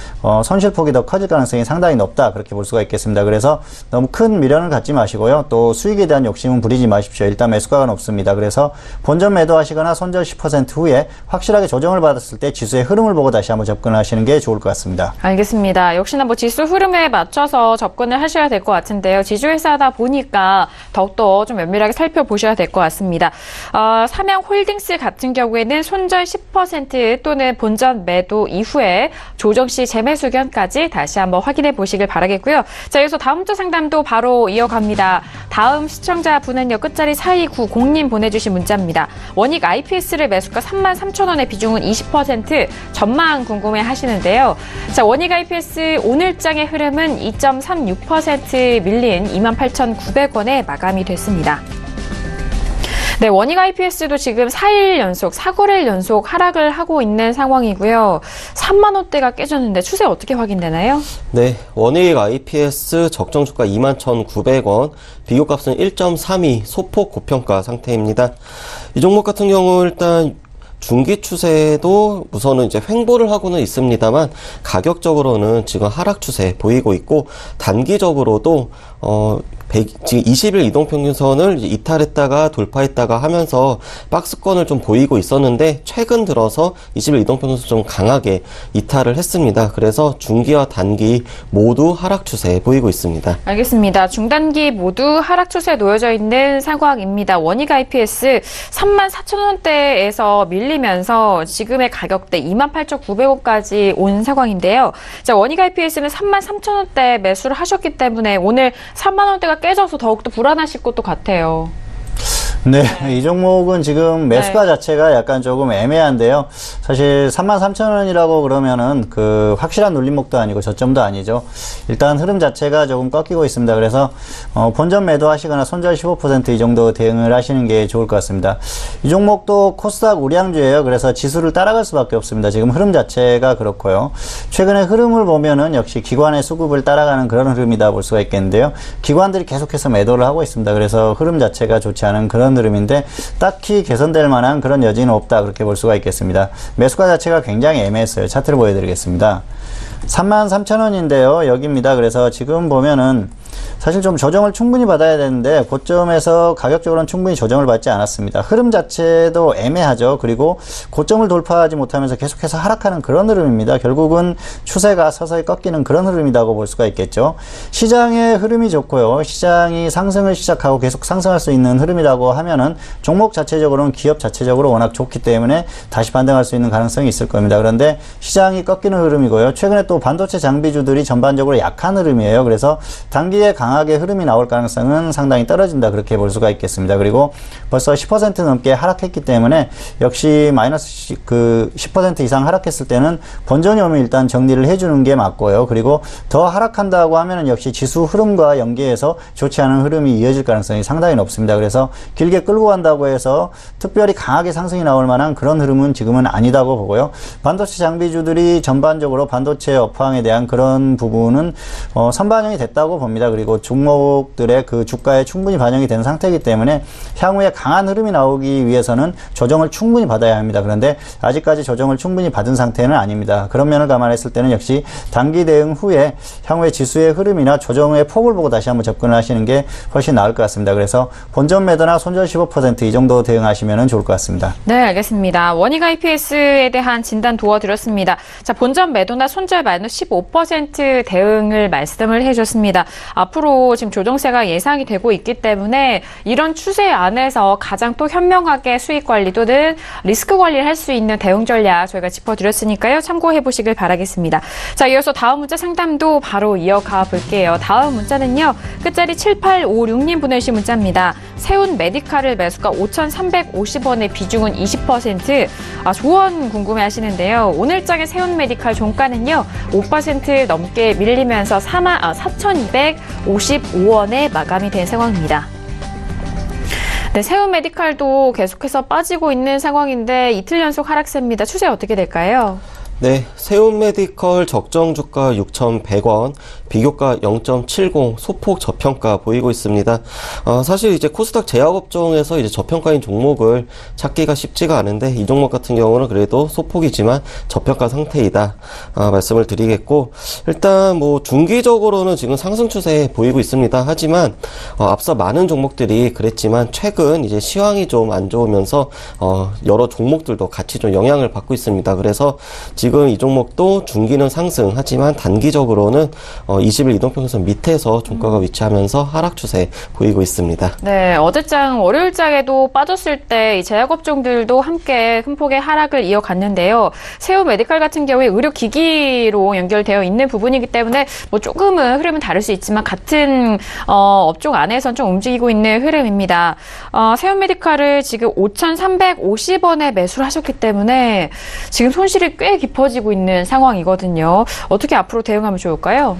손실 폭이 더 커질 가능성이 상당히 높다 그렇게 볼 수가 있겠습니다. 그래서 너무 큰 미련을 갖지 마시고요. 또 수익에 대한 욕심은 부리지 마십시오. 일단 매수가가 높습니다. 그래서 본전 매도하시거나 손절 10% 후에 확실하게 조정을 받았을 때 지수의 흐름을 보고 다시 한번 접근을 하시는 게 좋을 것 같습니다. 알겠습니다. 역시나 지수 흐름에 맞춰서 접근을 하셔야 될 것 같은데요. 지주회사다 보니까 더욱더 좀 면밀하게 살펴보셔야 될 것 같습니다. 삼양홀딩스 같은 경우에는 손절 10% 또는 본전 매도 이후에 조정 시 재매수 의견까지 다시 한번 확인해 보시길 바라겠고요. 자, 여기서 다음 주 상담도 바로 이어갑니다. 다음 시청자분은요. 끝자리 4290님 보내주신 문자입니다. 원익 IPS를 매수가 33,000원의 비중은 20%, 전망 궁금해 하시는데요. 자, 원익 IPS 오늘장의 흐름은 2.36% 밀린 28,900원에 마감이 됐습니다. 네, 원익 IPS도 지금 4일 연속, 4거래일 연속 하락을 하고 있는 상황이고요. 3만 원대가 깨졌는데 추세 어떻게 확인되나요? 네, 원익 IPS 적정 주가 21,900원, 비교값은 1.32, 소폭 고평가 상태입니다. 이 종목 같은 경우 일단 중기 추세도 우선은 이제 횡보를 하고는 있습니다만 가격적으로는 지금 하락 추세 보이고 있고 단기적으로도 지금 20일 이동평균선을 이탈했다가 돌파했다가 하면서 박스권을 좀 보이고 있었는데 최근 들어서 20일 이동평균선 좀 강하게 이탈을 했습니다. 그래서 중기와 단기 모두 하락 추세 보이고 있습니다. 알겠습니다. 중단기 모두 하락 추세에 놓여져 있는 상황입니다. 원익 IPS 34,000원대에서 밀리면서 지금의 가격대 28,900원까지 온 상황인데요. 자, 원익 IPS는 33,000원대 매수를 하셨기 때문에 오늘 3만 원대가 깨져서 더욱더 불안하실 것도 같아요. 네, 이 종목은 지금 매수가 자체가 약간 조금 애매한데요. 사실 33,000원이라고 그러면은 확실한 눌림목도 아니고 저점도 아니죠. 일단 흐름 자체가 조금 꺾이고 있습니다. 그래서 본전 매도하시거나 손절 15% 이 정도 대응을 하시는 게 좋을 것 같습니다. 이 종목도 코스닥 우량주예요. 그래서 지수를 따라갈 수밖에 없습니다. 지금 흐름 자체가 그렇고요. 최근에 흐름을 보면은 역시 기관의 수급을 따라가는 그런 흐름이다 볼 수가 있겠는데요. 기관들이 계속해서 매도를 하고 있습니다. 그래서 흐름 자체가 좋지 않은 그런 흐름인데 딱히 개선될 만한 그런 여지는 없다 그렇게 볼 수가 있겠습니다. 매수가 자체가 굉장히 애매했어요. 차트를 보여드리겠습니다. 33,000원인데요. 여기입니다. 그래서 지금 보면은 사실 좀 조정을 충분히 받아야 되는데 고점에서 가격적으로는 충분히 조정을 받지 않았습니다. 흐름 자체도 애매하죠. 그리고 고점을 돌파하지 못하면서 계속해서 하락하는 그런 흐름입니다. 결국은 추세가 서서히 꺾이는 그런 흐름이라고 볼 수가 있겠죠. 시장의 흐름이 좋고요. 시장이 상승을 시작하고 계속 상승할 수 있는 흐름이라고 하면은 종목 자체적으로는 기업 자체적으로 워낙 좋기 때문에 다시 반등할 수 있는 가능성이 있을 겁니다. 그런데 시장이 꺾이는 흐름이고요. 최근에 또 반도체 장비주들이 전반적으로 약한 흐름이에요. 그래서 단기에 강하게 흐름이 나올 가능성은 상당히 떨어진다 그렇게 볼 수가 있겠습니다. 그리고 벌써 10% 넘게 하락했기 때문에 역시 마이너스 10% 이상 하락했을 때는 본전이 오면 일단 정리를 해주는 게 맞고요. 그리고 더 하락한다고 하면은 역시 지수 흐름과 연계해서 좋지 않은 흐름이 이어질 가능성이 상당히 높습니다. 그래서 길게 끌고 간다고 해서 특별히 강하게 상승이 나올 만한 그런 흐름은 지금은 아니다고 보고요. 반도체 장비주들이 전반적으로 반도체 업황에 대한 그런 부분은 선반영이 됐다고 봅니다. 그리고 종목들의 그 주가에 충분히 반영이 된 상태이기 때문에 향후에 강한 흐름이 나오기 위해서는 조정을 충분히 받아야 합니다. 그런데 아직까지 조정을 충분히 받은 상태는 아닙니다. 그런 면을 감안했을 때는 역시 단기 대응 후에 향후에 지수의 흐름이나 조정의 폭을 보고 다시 한번 접근을 하시는 게 훨씬 나을 것 같습니다. 그래서 본전 매도나 손절 15% 이 정도 대응하시면 좋을 것 같습니다. 네, 알겠습니다. 원익 IPS에 대한 진단 도와드렸습니다. 자, 본전 매도나 손절 마이너스 15% 대응을 말씀을 해줬습니다. 앞으로 지금 조정세가 예상이 되고 있기 때문에 이런 추세 안에서 가장 또 현명하게 수익 관리 또는 리스크 관리를 할 수 있는 대응 전략 저희가 짚어드렸으니까요. 참고해 보시길 바라겠습니다. 자, 이어서 다음 문자 상담도 바로 이어가 볼게요. 다음 문자는요. 끝자리 7856님 보내주신 문자입니다. 세운 메디칼을 매수가 5,350원에 비중은 20%. 조언 궁금해 하시는데요. 오늘장의 세운 메디칼 종가는요. 5% 넘게 밀리면서 4,255원에 마감이 된 상황입니다. 네, 세운 메디칼도 계속해서 빠지고 있는 상황인데 이틀 연속 하락세입니다. 추세 어떻게 될까요? 네, 세운 메디컬 적정 주가 6,100원, 비교가 0.70, 소폭 저평가 보이고 있습니다. 사실 이제 코스닥 제약업종에서 이제 저평가인 종목을 찾기가 쉽지가 않은데 이 종목 같은 경우는 그래도 소폭이지만 저평가 상태이다 말씀을 드리겠고, 일단 뭐 중기적으로는 지금 상승 추세 보이고 있습니다. 하지만 앞서 많은 종목들이 그랬지만 최근 이제 시황이 좀 안 좋으면서 여러 종목들도 같이 좀 영향을 받고 있습니다. 그래서 지금 이 종목도 중기는 상승하지만 단기적으로는 20일 이동평균선 밑에서 종가가 위치하면서 하락 추세 보이고 있습니다. 네, 어제장 월요일장에도 빠졌을 때 이 제약업종들도 함께 큰 폭의 하락을 이어갔는데요. 세운 메디칼 같은 경우에 의료기기로 연결되어 있는 부분이기 때문에 뭐 조금은 흐름은 다를 수 있지만 같은 업종 안에선 좀 움직이고 있는 흐름입니다. 세운 메디칼을 지금 5,350원에 매수를 하셨기 때문에 지금 손실이 꽤 깊어지고 있는 상황이거든요. 어떻게 앞으로 대응하면 좋을까요?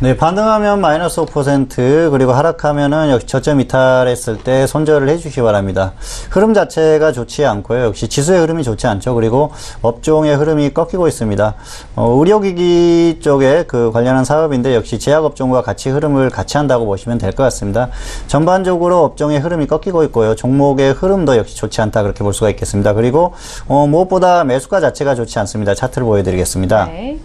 네, 반등하면 마이너스 5%, 그리고 하락하면은 역시 저점 이탈했을 때 손절을 해주시기 바랍니다. 흐름 자체가 좋지 않고요. 역시 지수의 흐름이 좋지 않죠. 그리고 업종의 흐름이 꺾이고 있습니다. 의료기기 쪽에 관련한 사업인데 역시 제약업종과 같이 흐름을 같이 한다고 보시면 될 것 같습니다. 전반적으로 업종의 흐름이 꺾이고 있고요. 종목의 흐름도 역시 좋지 않다 그렇게 볼 수가 있겠습니다. 그리고 무엇보다 매수가 자체가 좋지 않습니다. 차트를 보여드리겠습니다. 네.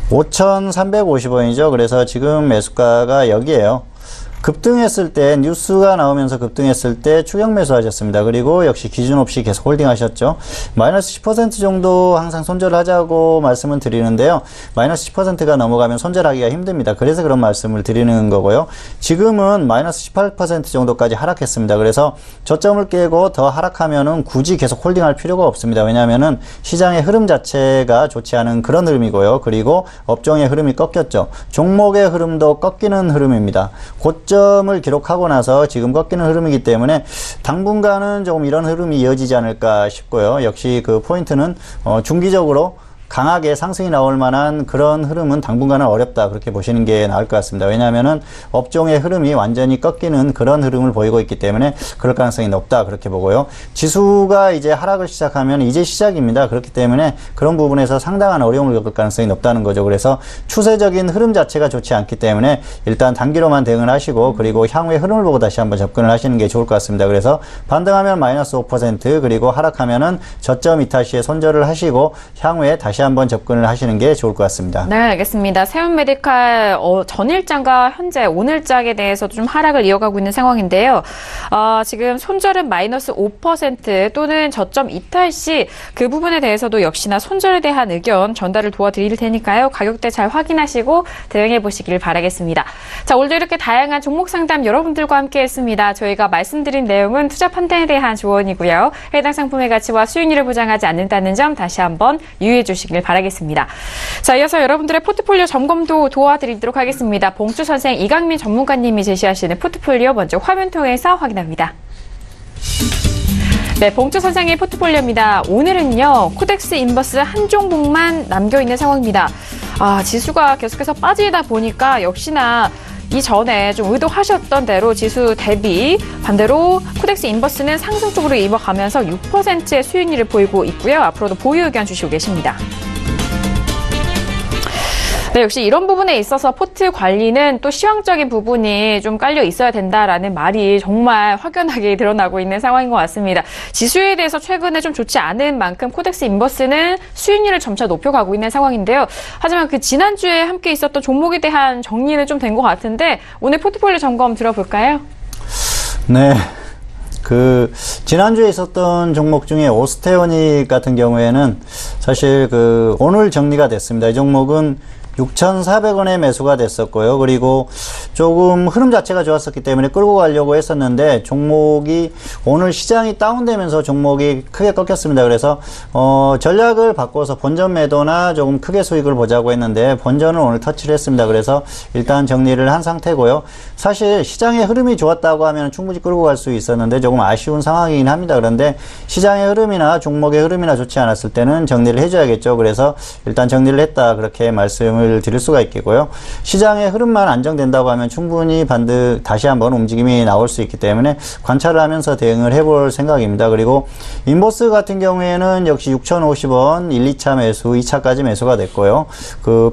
5,350원이죠. 그래서 지금 매수가가 여기에요. 급등했을 때, 뉴스가 나오면서 급등했을 때 추격 매수하셨습니다. 그리고 역시 기준 없이 계속 홀딩 하셨죠. 마이너스 10% 정도 항상 손절을 하자고 말씀을 드리는데요. 마이너스 10%가 넘어가면 손절하기가 힘듭니다. 그래서 그런 말씀을 드리는 거고요. 지금은 마이너스 18% 정도까지 하락했습니다. 그래서 저점을 깨고 더 하락하면은 굳이 계속 홀딩할 필요가 없습니다. 왜냐하면은 시장의 흐름 자체가 좋지 않은 그런 흐름이고요. 그리고 업종의 흐름이 꺾였죠. 종목의 흐름도 꺾이는 흐름입니다. 고점을 기록하고 나서 지금 꺾이는 흐름이기 때문에 당분간은 조금 이런 흐름이 이어지지 않을까 싶고요. 역시 포인트는 중기적으로 강하게 상승이 나올 만한 그런 흐름은 당분간은 어렵다 그렇게 보시는 게 나을 것 같습니다. 왜냐하면은 업종의 흐름이 완전히 꺾이는 그런 흐름을 보이고 있기 때문에 그럴 가능성이 높다 그렇게 보고요. 지수가 이제 하락을 시작하면 이제 시작입니다. 그렇기 때문에 그런 부분에서 상당한 어려움을 겪을 가능성이 높다는 거죠. 그래서 추세적인 흐름 자체가 좋지 않기 때문에 일단 단기로만 대응을 하시고 그리고 향후의 흐름을 보고 다시 한번 접근을 하시는 게 좋을 것 같습니다. 그래서 반등하면 마이너스 5% 그리고 하락하면은 저점 이탈 시에 손절을 하시고 향후에 다시 한번 접근을 하시는 게 좋을 것 같습니다. 네, 알겠습니다. 세운메디칼 전일장과 현재 오늘장에 대해서도 좀 하락을 이어가고 있는 상황인데요. 지금 손절은 마이너스 5% 또는 저점 이탈 시 그 부분에 대해서도 역시나 손절에 대한 의견 전달을 도와드릴 테니까요. 가격대 잘 확인하시고 대응해 보시길 바라겠습니다. 자, 오늘도 이렇게 다양한 종목 상담 여러분들과 함께 했습니다. 저희가 말씀드린 내용은 투자 판단에 대한 조언이고요. 해당 상품의 가치와 수익률을 보장하지 않는다는 점 다시 한번 유의해 주시길 바라겠습니다. 자, 이어서 여러분들의 포트폴리오 점검도 도와드리도록 하겠습니다. 봉주 선생 이강민 전문가님이 제시하시는 포트폴리오 먼저 화면 통해서 확인합니다. 네, 봉주 선생의 포트폴리오입니다. 오늘은요, 코덱스 인버스 한 종목만 남겨있는 상황입니다. 지수가 계속해서 빠지다 보니까 역시나 이전에 좀 의도하셨던 대로 지수 대비 반대로 코덱스 인버스는 상승 쪽으로 이어가면서 6%의 수익률을 보이고 있고요. 앞으로도 보유 의견 주시고 계십니다. 네, 역시 이런 부분에 있어서 포트 관리는 또 시황적인 부분이 좀 깔려 있어야 된다라는 말이 정말 확연하게 드러나고 있는 상황인 것 같습니다. 지수에 대해서 최근에 좀 좋지 않은 만큼 코덱스 인버스는 수익률을 점차 높여가고 있는 상황인데요. 하지만 지난주에 함께 있었던 종목에 대한 정리는 좀 된 것 같은데 오늘 포트폴리오 점검 들어볼까요? 네. 지난주에 있었던 종목 중에 오스테오닉 같은 경우에는 사실 오늘 정리가 됐습니다. 이 종목은 6,400원에 매수가 됐었고요. 그리고 조금 흐름 자체가 좋았었기 때문에 끌고 가려고 했었는데 종목이 오늘 시장이 다운되면서 종목이 크게 꺾였습니다. 그래서 전략을 바꿔서 본전 매도나 조금 크게 수익을 보자고 했는데 본전은 오늘 터치를 했습니다. 그래서 일단 정리를 한 상태고요. 사실 시장의 흐름이 좋았다고 하면 충분히 끌고 갈 수 있었는데 조금 아쉬운 상황이긴 합니다. 그런데 시장의 흐름이나 종목의 흐름이나 좋지 않았을 때는 정리를 해줘야겠죠. 그래서 일단 정리를 했다 그렇게 말씀을 드릴 수가 있겠고요. 시장의 흐름만 안정된다고 하면 충분히 다시 한번 움직임이 나올 수 있기 때문에 관찰을 하면서 대응을 해볼 생각입니다. 그리고 인버스 같은 경우에는 역시 6,050원 1, 2차 매수, 2차까지 매수가 됐고요.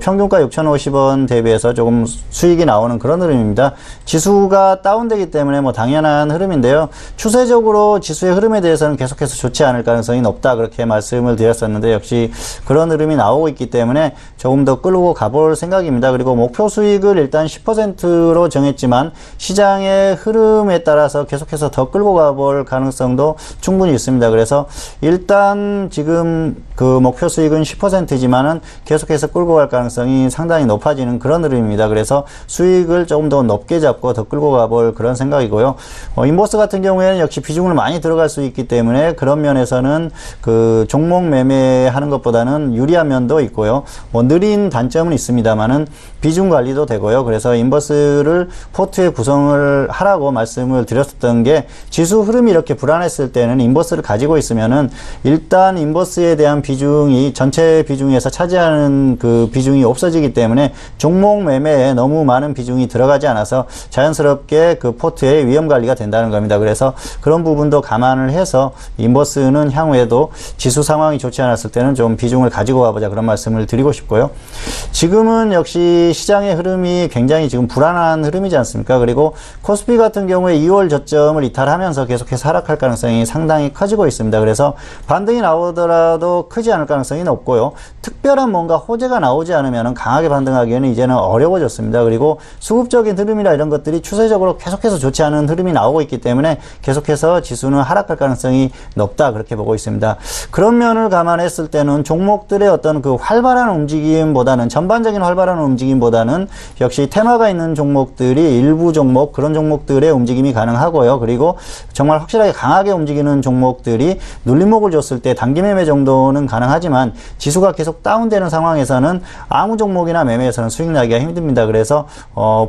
평균가 6,050원 대비해서 조금 수익이 나오는 그런 흐름입니다. 지수가 다운되기 때문에 당연한 흐름인데요. 추세적으로 지수의 흐름에 대해서는 계속해서 좋지 않을 가능성이 높다 그렇게 말씀을 드렸었는데 역시 그런 흐름이 나오고 있기 때문에 조금 더 끌고 가볼 생각입니다. 그리고 목표 수익을 일단 10%로 정했지만 시장의 흐름에 따라서 계속해서 더 끌고 가볼 가능성도 충분히 있습니다. 그래서 일단 지금 목표 수익은 10%지만은 계속해서 끌고 갈 가능성이 상당히 높아지는 그런 흐름입니다. 그래서 수익을 조금 더 높게 잡고 더 끌고 가볼 그런 생각이고요. 인버스 같은 경우에는 역시 비중을 많이 들어갈 수 있기 때문에 그런 면에서는 종목 매매하는 것보다는 유리한 면도 있고요. 느린 단점은 수는 있습니다만은 비중 관리도 되고요. 그래서 인버스를 포트에 구성을 하라고 말씀을 드렸었던 게 지수 흐름이 이렇게 불안했을 때는 인버스를 가지고 있으면은 일단 인버스에 대한 비중이 전체 비중에서 차지하는 그 비중이 없어지기 때문에 종목 매매에 너무 많은 비중이 들어가지 않아서 자연스럽게 그 포트의 위험 관리가 된다는 겁니다. 그래서 그런 부분도 감안을 해서 인버스는 향후에도 지수 상황이 좋지 않았을 때는 좀 비중을 가지고 가보자 그런 말씀을 드리고 싶고요. 지금은 역시 시장의 흐름이 굉장히 지금 불안한 흐름이지 않습니까? 그리고 코스피 같은 경우에 2월 저점을 이탈하면서 계속해서 하락할 가능성이 상당히 커지고 있습니다. 그래서 반등이 나오더라도 크지 않을 가능성이 높고요. 특별한 뭔가 호재가 나오지 않으면 강하게 반등하기에는 이제는 어려워졌습니다. 그리고 수급적인 흐름이나 이런 것들이 추세적으로 계속해서 좋지 않은 흐름이 나오고 있기 때문에 계속해서 지수는 하락할 가능성이 높다 그렇게 보고 있습니다. 그런 면을 감안했을 때는 종목들의 어떤 그 활발한 움직임보다는 전반적인 활발한 움직임보다는 역시 테마가 있는 종목들이 일부 종목 그런 종목들의 움직임이 가능하고요. 그리고 정말 확실하게 강하게 움직이는 종목들이 눌림목을 줬을 때 단기 매매 정도는 가능하지만 지수가 계속 다운되는 상황에서는 아무 종목이나 매매에서는 수익 나기가 힘듭니다. 그래서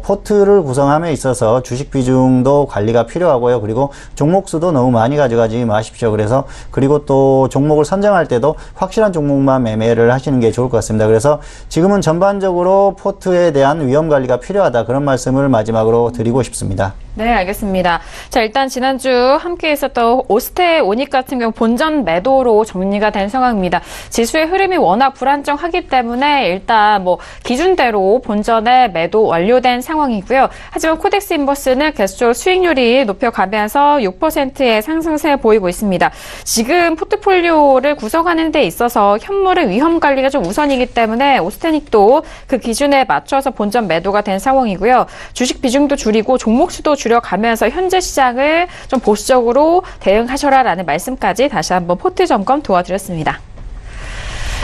포트를 구성함에 있어서 주식 비중도 관리가 필요하고요. 그리고 종목 수도 너무 많이 가져가지 마십시오. 그래서 그리고 또 종목을 선정할 때도 확실한 종목만 매매를 하시는 게 좋을 것 같습니다. 그래서 지금은 전반적으로 포트에 대한 위험 관리가 필요하다 그런 말씀을 마지막으로 드리고 싶습니다. 네, 알겠습니다. 자, 일단 지난주 함께 있었던 오스테 오닉 같은 경우 본전 매도로 정리가 된 상황입니다. 지수의 흐름이 워낙 불안정하기 때문에 일단 뭐 기준대로 본전의 매도 완료된 상황이고요. 하지만 코덱스 인버스는 계속적으로 수익률이 높여가면서 6%의 상승세 보이고 있습니다. 지금 포트폴리오를 구성하는 데 있어서 현물의 위험 관리가 좀 우선이기 때문에 오스테닉도 그 기준에 맞춰서 본전 매도가 된 상황이고요. 주식 비중도 줄이고 종목 수도 줄여가면서 현재 시장을 좀 보수적으로 대응하셔라라는 말씀까지 다시 한번 포트 점검 도와드렸습니다.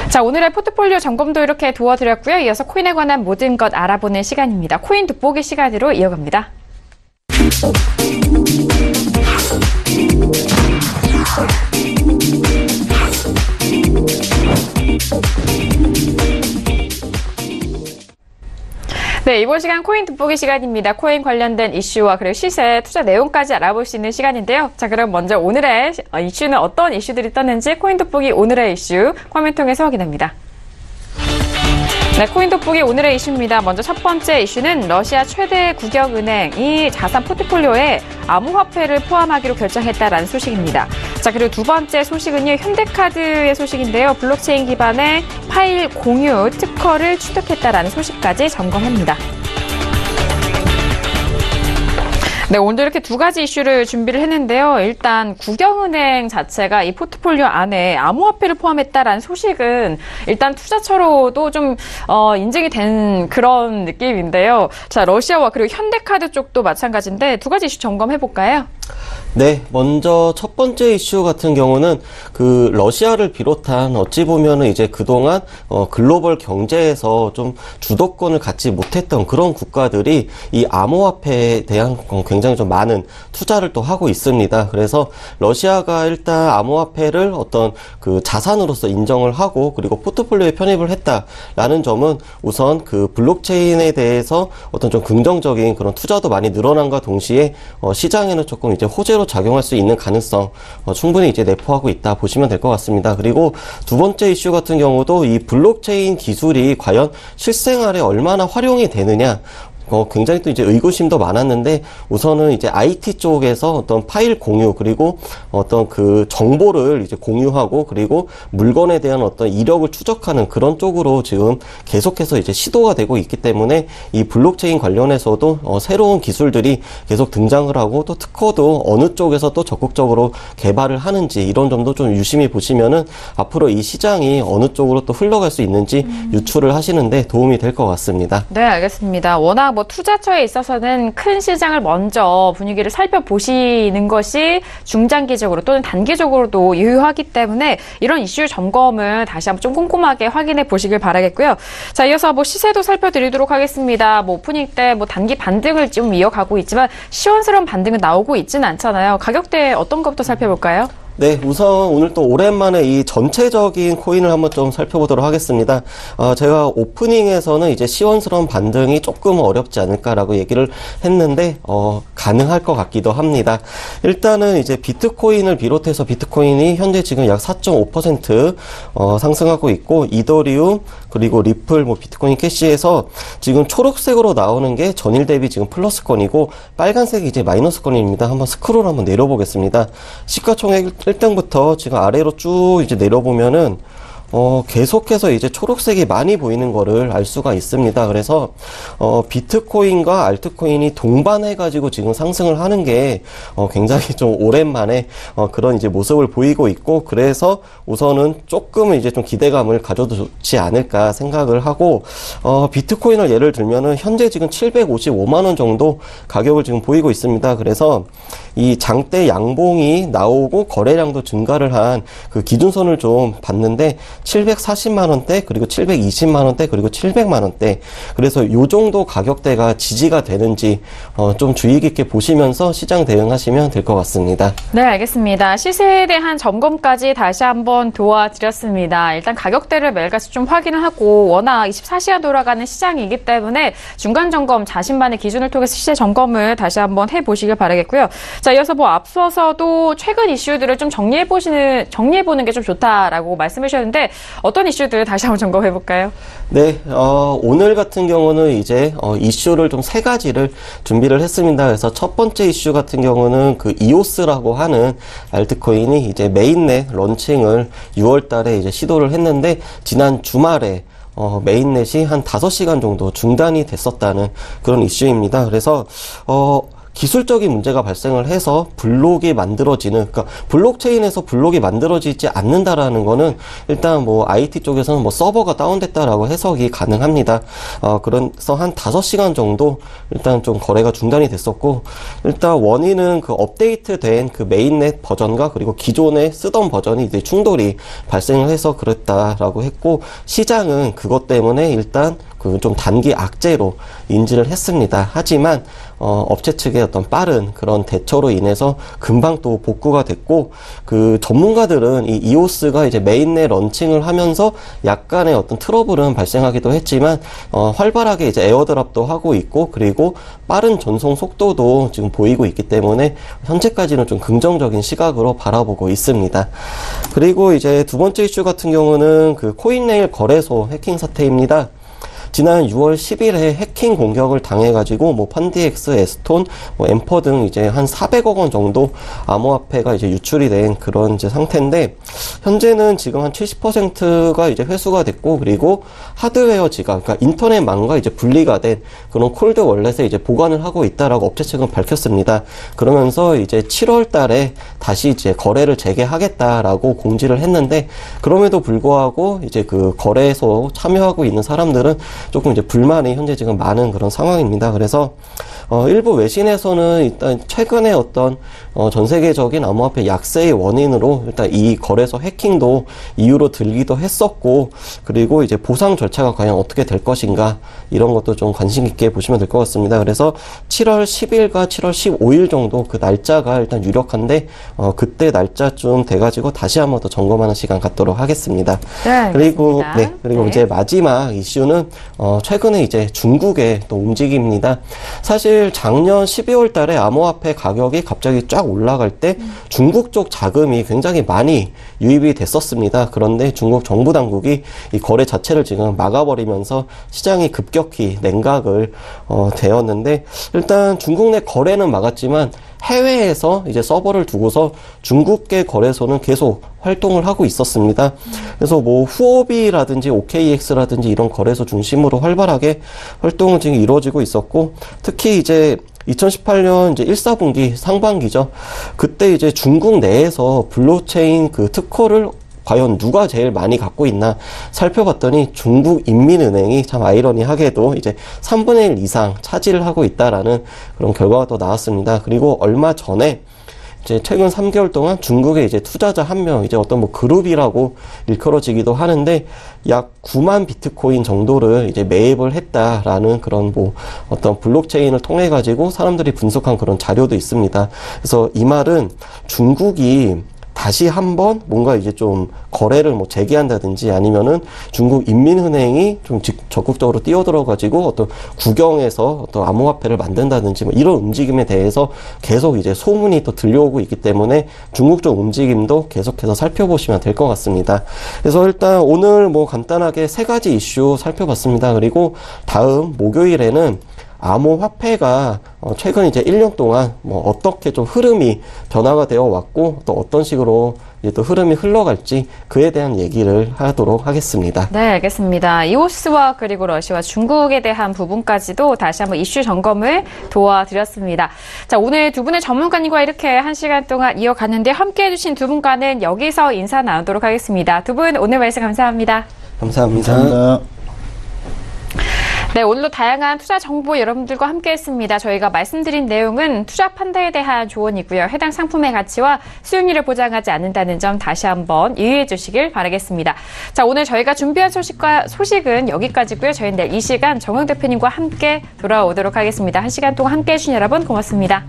자, 오늘의 포트폴리오 점검도 이렇게 도와드렸고요. 이어서 코인에 관한 모든 것 알아보는 시간입니다. 코인 돋보기 시간으로 이어갑니다. 네, 이번 시간 코인 돋보기 시간입니다. 코인 관련된 이슈와 그리고 시세, 투자 내용까지 알아볼 수 있는 시간인데요. 자, 그럼 먼저 오늘의 이슈는 어떤 이슈들이 떴는지 코인 돋보기 오늘의 이슈 화면 통해서 확인합니다. 네, 코인 돋보기 오늘의 이슈입니다. 먼저 첫 번째 이슈는 러시아 최대 국영은행이 자산 포트폴리오에 암호화폐를 포함하기로 결정했다라는 소식입니다. 자, 그리고 두 번째 소식은요, 현대카드의 소식인데요. 블록체인 기반의 파일 공유 특허를 취득했다라는 소식까지 점검합니다. 네, 오늘도 이렇게 두 가지 이슈를 준비를 했는데요. 일단 국영은행 자체가 이 포트폴리오 안에 암호화폐를 포함했다라는 소식은 일단 투자처로도 좀 인증이 된 그런 느낌인데요. 자, 러시아와 그리고 현대카드 쪽도 마찬가지인데 두 가지 이슈 점검해 볼까요? 네, 먼저 첫 번째 이슈 같은 경우는 그 러시아를 비롯한 어찌 보면은 이제 그동안 글로벌 경제에서 좀 주도권을 갖지 못했던 그런 국가들이 이 암호화폐에 대한 굉장히 좀 많은 투자를 또 하고 있습니다. 그래서 러시아가 일단 암호화폐를 어떤 그 자산으로서 인정을 하고 그리고 포트폴리오에 편입을 했다라는 점은 우선 그 블록체인에 대해서 어떤 좀 긍정적인 그런 투자도 많이 늘어난과 동시에 시장에는 조금 이제 호재로 작용할 수 있는 가능성 충분히 이제 내포하고 있다 보시면 될 것 같습니다. 그리고 두 번째 이슈 같은 경우도 이 블록체인 기술이 과연 실생활에 얼마나 활용이 되느냐 굉장히 또 이제 의구심도 많았는데 우선은 이제 IT 쪽에서 어떤 파일 공유 그리고 어떤 그 정보를 이제 공유하고 그리고 물건에 대한 어떤 이력을 추적하는 그런 쪽으로 지금 계속해서 이제 시도가 되고 있기 때문에 이 블록체인 관련해서도 새로운 기술들이 계속 등장을 하고 또 특허도 어느 쪽에서 또 적극적으로 개발을 하는지 이런 점도 좀 유심히 보시면은 앞으로 이 시장이 어느 쪽으로 또 흘러갈 수 있는지 유추를 하시는데 도움이 될 것 같습니다. 네, 알겠습니다. 워낙 투자처에 있어서는 큰 시장을 먼저 분위기를 살펴보시는 것이 중장기적으로 또는 단기적으로도 유효하기 때문에 이런 이슈 점검을 다시 한번 좀 꼼꼼하게 확인해 보시길 바라겠고요. 자, 이어서 시세도 살펴드리도록 하겠습니다. 오프닝 때 단기 반등을 좀 이어가고 있지만 시원스러운 반등은 나오고 있지는 않잖아요. 가격대 어떤 것부터 살펴볼까요? 네, 우선 오늘 또 오랜만에 이 전체적인 코인을 한번 좀 살펴보도록 하겠습니다. 제가 오프닝에서는 이제 시원스러운 반등이 조금 어렵지 않을까라고 얘기를 했는데, 가능할 것 같기도 합니다. 일단은 이제 비트코인을 비롯해서 비트코인이 현재 지금 약 4.5% 상승하고 있고, 이더리움, 그리고 리플, 비트코인 캐시에서 지금 초록색으로 나오는 게 전일 대비 지금 플러스권이고, 빨간색이 이제 마이너스권입니다. 한번 스크롤 한번 내려보겠습니다. 시가총액 1등부터 지금 아래로 쭉 이제 내려보면은 계속해서 이제 초록색이 많이 보이는 거를 알 수가 있습니다. 그래서 비트코인과 알트코인이 동반해가지고 지금 상승을 하는 게 굉장히 좀 오랜만에 그런 이제 모습을 보이고 있고, 그래서 우선은 조금 이제 좀 기대감을 가져도 좋지 않을까 생각을 하고, 비트코인을 예를 들면은 현재 지금 755만 원 정도 가격을 지금 보이고 있습니다. 그래서 이 장대 양봉이 나오고 거래량도 증가를 한 그 기준선을 좀 봤는데 740만원대, 그리고 720만원대, 그리고 700만원대. 그래서 요 정도 가격대가 지지가 되는지 좀 주의 깊게 보시면서 시장 대응하시면 될 것 같습니다. 네, 알겠습니다. 시세에 대한 점검까지 다시 한번 도와드렸습니다. 일단 가격대를 매일같이 좀 확인을 하고, 워낙 24시간 돌아가는 시장이기 때문에 중간 점검, 자신만의 기준을 통해서 시세 점검을 다시 한번 해보시길 바라겠고요. 자, 이어서 앞서서도 최근 이슈들을 좀 정리해보는 게 좀 좋다라고 말씀해 주셨는데, 어떤 이슈들 다시 한번 점검해볼까요? 네, 오늘 같은 경우는 이제 이슈를 좀 3가지를 준비를 했습니다. 그래서 첫 번째 이슈 같은 경우는 그 이오스라고 하는 알트코인이 이제 메인넷 런칭을 6월 달에 이제 시도를 했는데, 지난 주말에 메인넷이 한 5시간 정도 중단이 됐었다는 그런 이슈입니다. 그래서 기술적인 문제가 발생을 해서 블록이 만들어지는, 그러니까 블록체인에서 블록이 만들어지지 않는다라는 거는 일단 IT 쪽에서는 서버가 다운됐다라고 해석이 가능합니다. 그래서 한 5시간 정도 일단 좀 거래가 중단이 됐었고, 일단 원인은 그 업데이트된 그 메인넷 버전과 그리고 기존에 쓰던 버전이 이제 충돌이 발생을 해서 그랬다라고 했고, 시장은 그것 때문에 일단 그 좀 단기 악재로 인지를 했습니다. 하지만 업체 측의 어떤 빠른 그런 대처로 인해서 금방 또 복구가 됐고, 그 전문가들은 이 이오스가 이제 메인넷 런칭을 하면서 약간의 어떤 트러블은 발생하기도 했지만 활발하게 이제 에어드랍도 하고 있고, 그리고 빠른 전송 속도도 지금 보이고 있기 때문에 현재까지는 좀 긍정적인 시각으로 바라보고 있습니다. 그리고 이제 두 번째 이슈 같은 경우는 그 코인레일 거래소 해킹 사태입니다. 지난 6월 10일에 해킹 공격을 당해가지고 펀디엑스, 에스톤, 엠퍼 등 이제 한 400억 원 정도 암호화폐가 이제 유출이 된 그런 이제 상태인데, 현재는 지금 한 70%가 이제 회수가 됐고, 그리고 하드웨어 지갑, 그러니까 인터넷망과 이제 분리가 된 그런 콜드 월렛에 이제 보관을 하고 있다라고 업체 측은 밝혔습니다. 그러면서 이제 7월 달에 다시 이제 거래를 재개하겠다라고 공지를 했는데, 그럼에도 불구하고 이제 그 거래소 참여하고 있는 사람들은 조금 이제 불만이 현재 지금 많은 그런 상황입니다. 그래서 일부 외신에서는 일단 최근에 어떤 전 세계적인 암호화폐 약세의 원인으로 일단 이 거래소 해킹도 이유로 들기도 했었고, 그리고 이제 보상 절차가 과연 어떻게 될 것인가, 이런 것도 좀 관심 있게 보시면 될 것 같습니다. 그래서 7월 10일과 7월 15일 정도 그 날짜가 일단 유력한데, 그때 날짜쯤 돼가지고 다시 한번 더 점검하는 시간 갖도록 하겠습니다. 네, 그리고 네. 이제 마지막 이슈는 최근에 이제 중국의 또 움직임입니다. 사실 작년 12월 달에 암호화폐 가격이 갑자기 쫙 올라갈 때 중국 쪽 자금이 굉장히 많이 유입이 됐었습니다. 그런데 중국 정부 당국이 이 거래 자체를 지금 막아버리면서 시장이 급격히 냉각을 되었는데, 일단 중국 내 거래는 막았지만 해외에서 이제 서버를 두고서 중국계 거래소는 계속 활동을 하고 있었습니다. 그래서 후오비라든지 OKX라든지 이런 거래소 중심으로 활발하게 활동은 지금 이루어지고 있었고, 특히 이제 2018년 이제 1사분기 상반기죠. 그때 이제 중국 내에서 블록체인 그 특허를 과연 누가 제일 많이 갖고 있나 살펴봤더니 중국인민은행이 참 아이러니하게도 이제 3분의 1 이상 차지를 하고 있다라는 그런 결과가 또 나왔습니다. 그리고 얼마 전에 이제 최근 3개월 동안 중국의 이제 투자자 한 명, 이제 어떤 그룹이라고 일컬어지기도 하는데, 약 9만 비트코인 정도를 이제 매입을 했다라는 그런 어떤 블록체인을 통해 가지고 사람들이 분석한 그런 자료도 있습니다. 그래서 이 말은 중국이 다시 한번 뭔가 이제 좀 거래를 뭐 재개한다든지 아니면은 중국 인민은행이 좀 적극적으로 뛰어들어가지고 어떤 국영에서 어떤 암호화폐를 만든다든지 뭐 이런 움직임에 대해서 계속 이제 소문이 또 들려오고 있기 때문에 중국 쪽 움직임도 계속해서 살펴보시면 될 것 같습니다. 그래서 일단 오늘 뭐 간단하게 3가지 이슈 살펴봤습니다. 그리고 다음 목요일에는 암호화폐가 최근 이제 1년 동안 뭐 어떻게 좀 흐름이 변화가 되어 왔고 또 어떤 식으로 이제 또 흐름이 흘러갈지 그에 대한 얘기를 하도록 하겠습니다. 네, 알겠습니다. 이오스와 그리고 러시아와 중국에 대한 부분까지도 다시 한번 이슈 점검을 도와드렸습니다. 자, 오늘 두 분의 전문가님과 이렇게 1시간 동안 이어갔는데 함께해 주신 두 분과는 여기서 인사 나누도록 하겠습니다. 두 분 오늘 말씀 감사합니다. 감사합니다. 감사합니다. 네, 오늘도 다양한 투자 정보 여러분들과 함께했습니다. 저희가 말씀드린 내용은 투자 판단에 대한 조언이고요. 해당 상품의 가치와 수익률을 보장하지 않는다는 점 다시 한번 유의해 주시길 바라겠습니다. 자, 오늘 저희가 준비한 소식은 여기까지고요. 저희는 내일 이 시간 정영 대표님과 함께 돌아오도록 하겠습니다. 1시간 동안 함께해 주신 여러분 고맙습니다.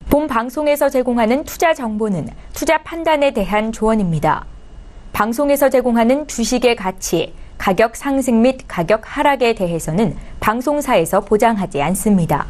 본 방송에서 제공하는 투자 정보는 투자 판단에 대한 조언입니다. 방송에서 제공하는 주식의 가치, 가격 상승 및 가격 하락에 대해서는 방송사에서 보장하지 않습니다.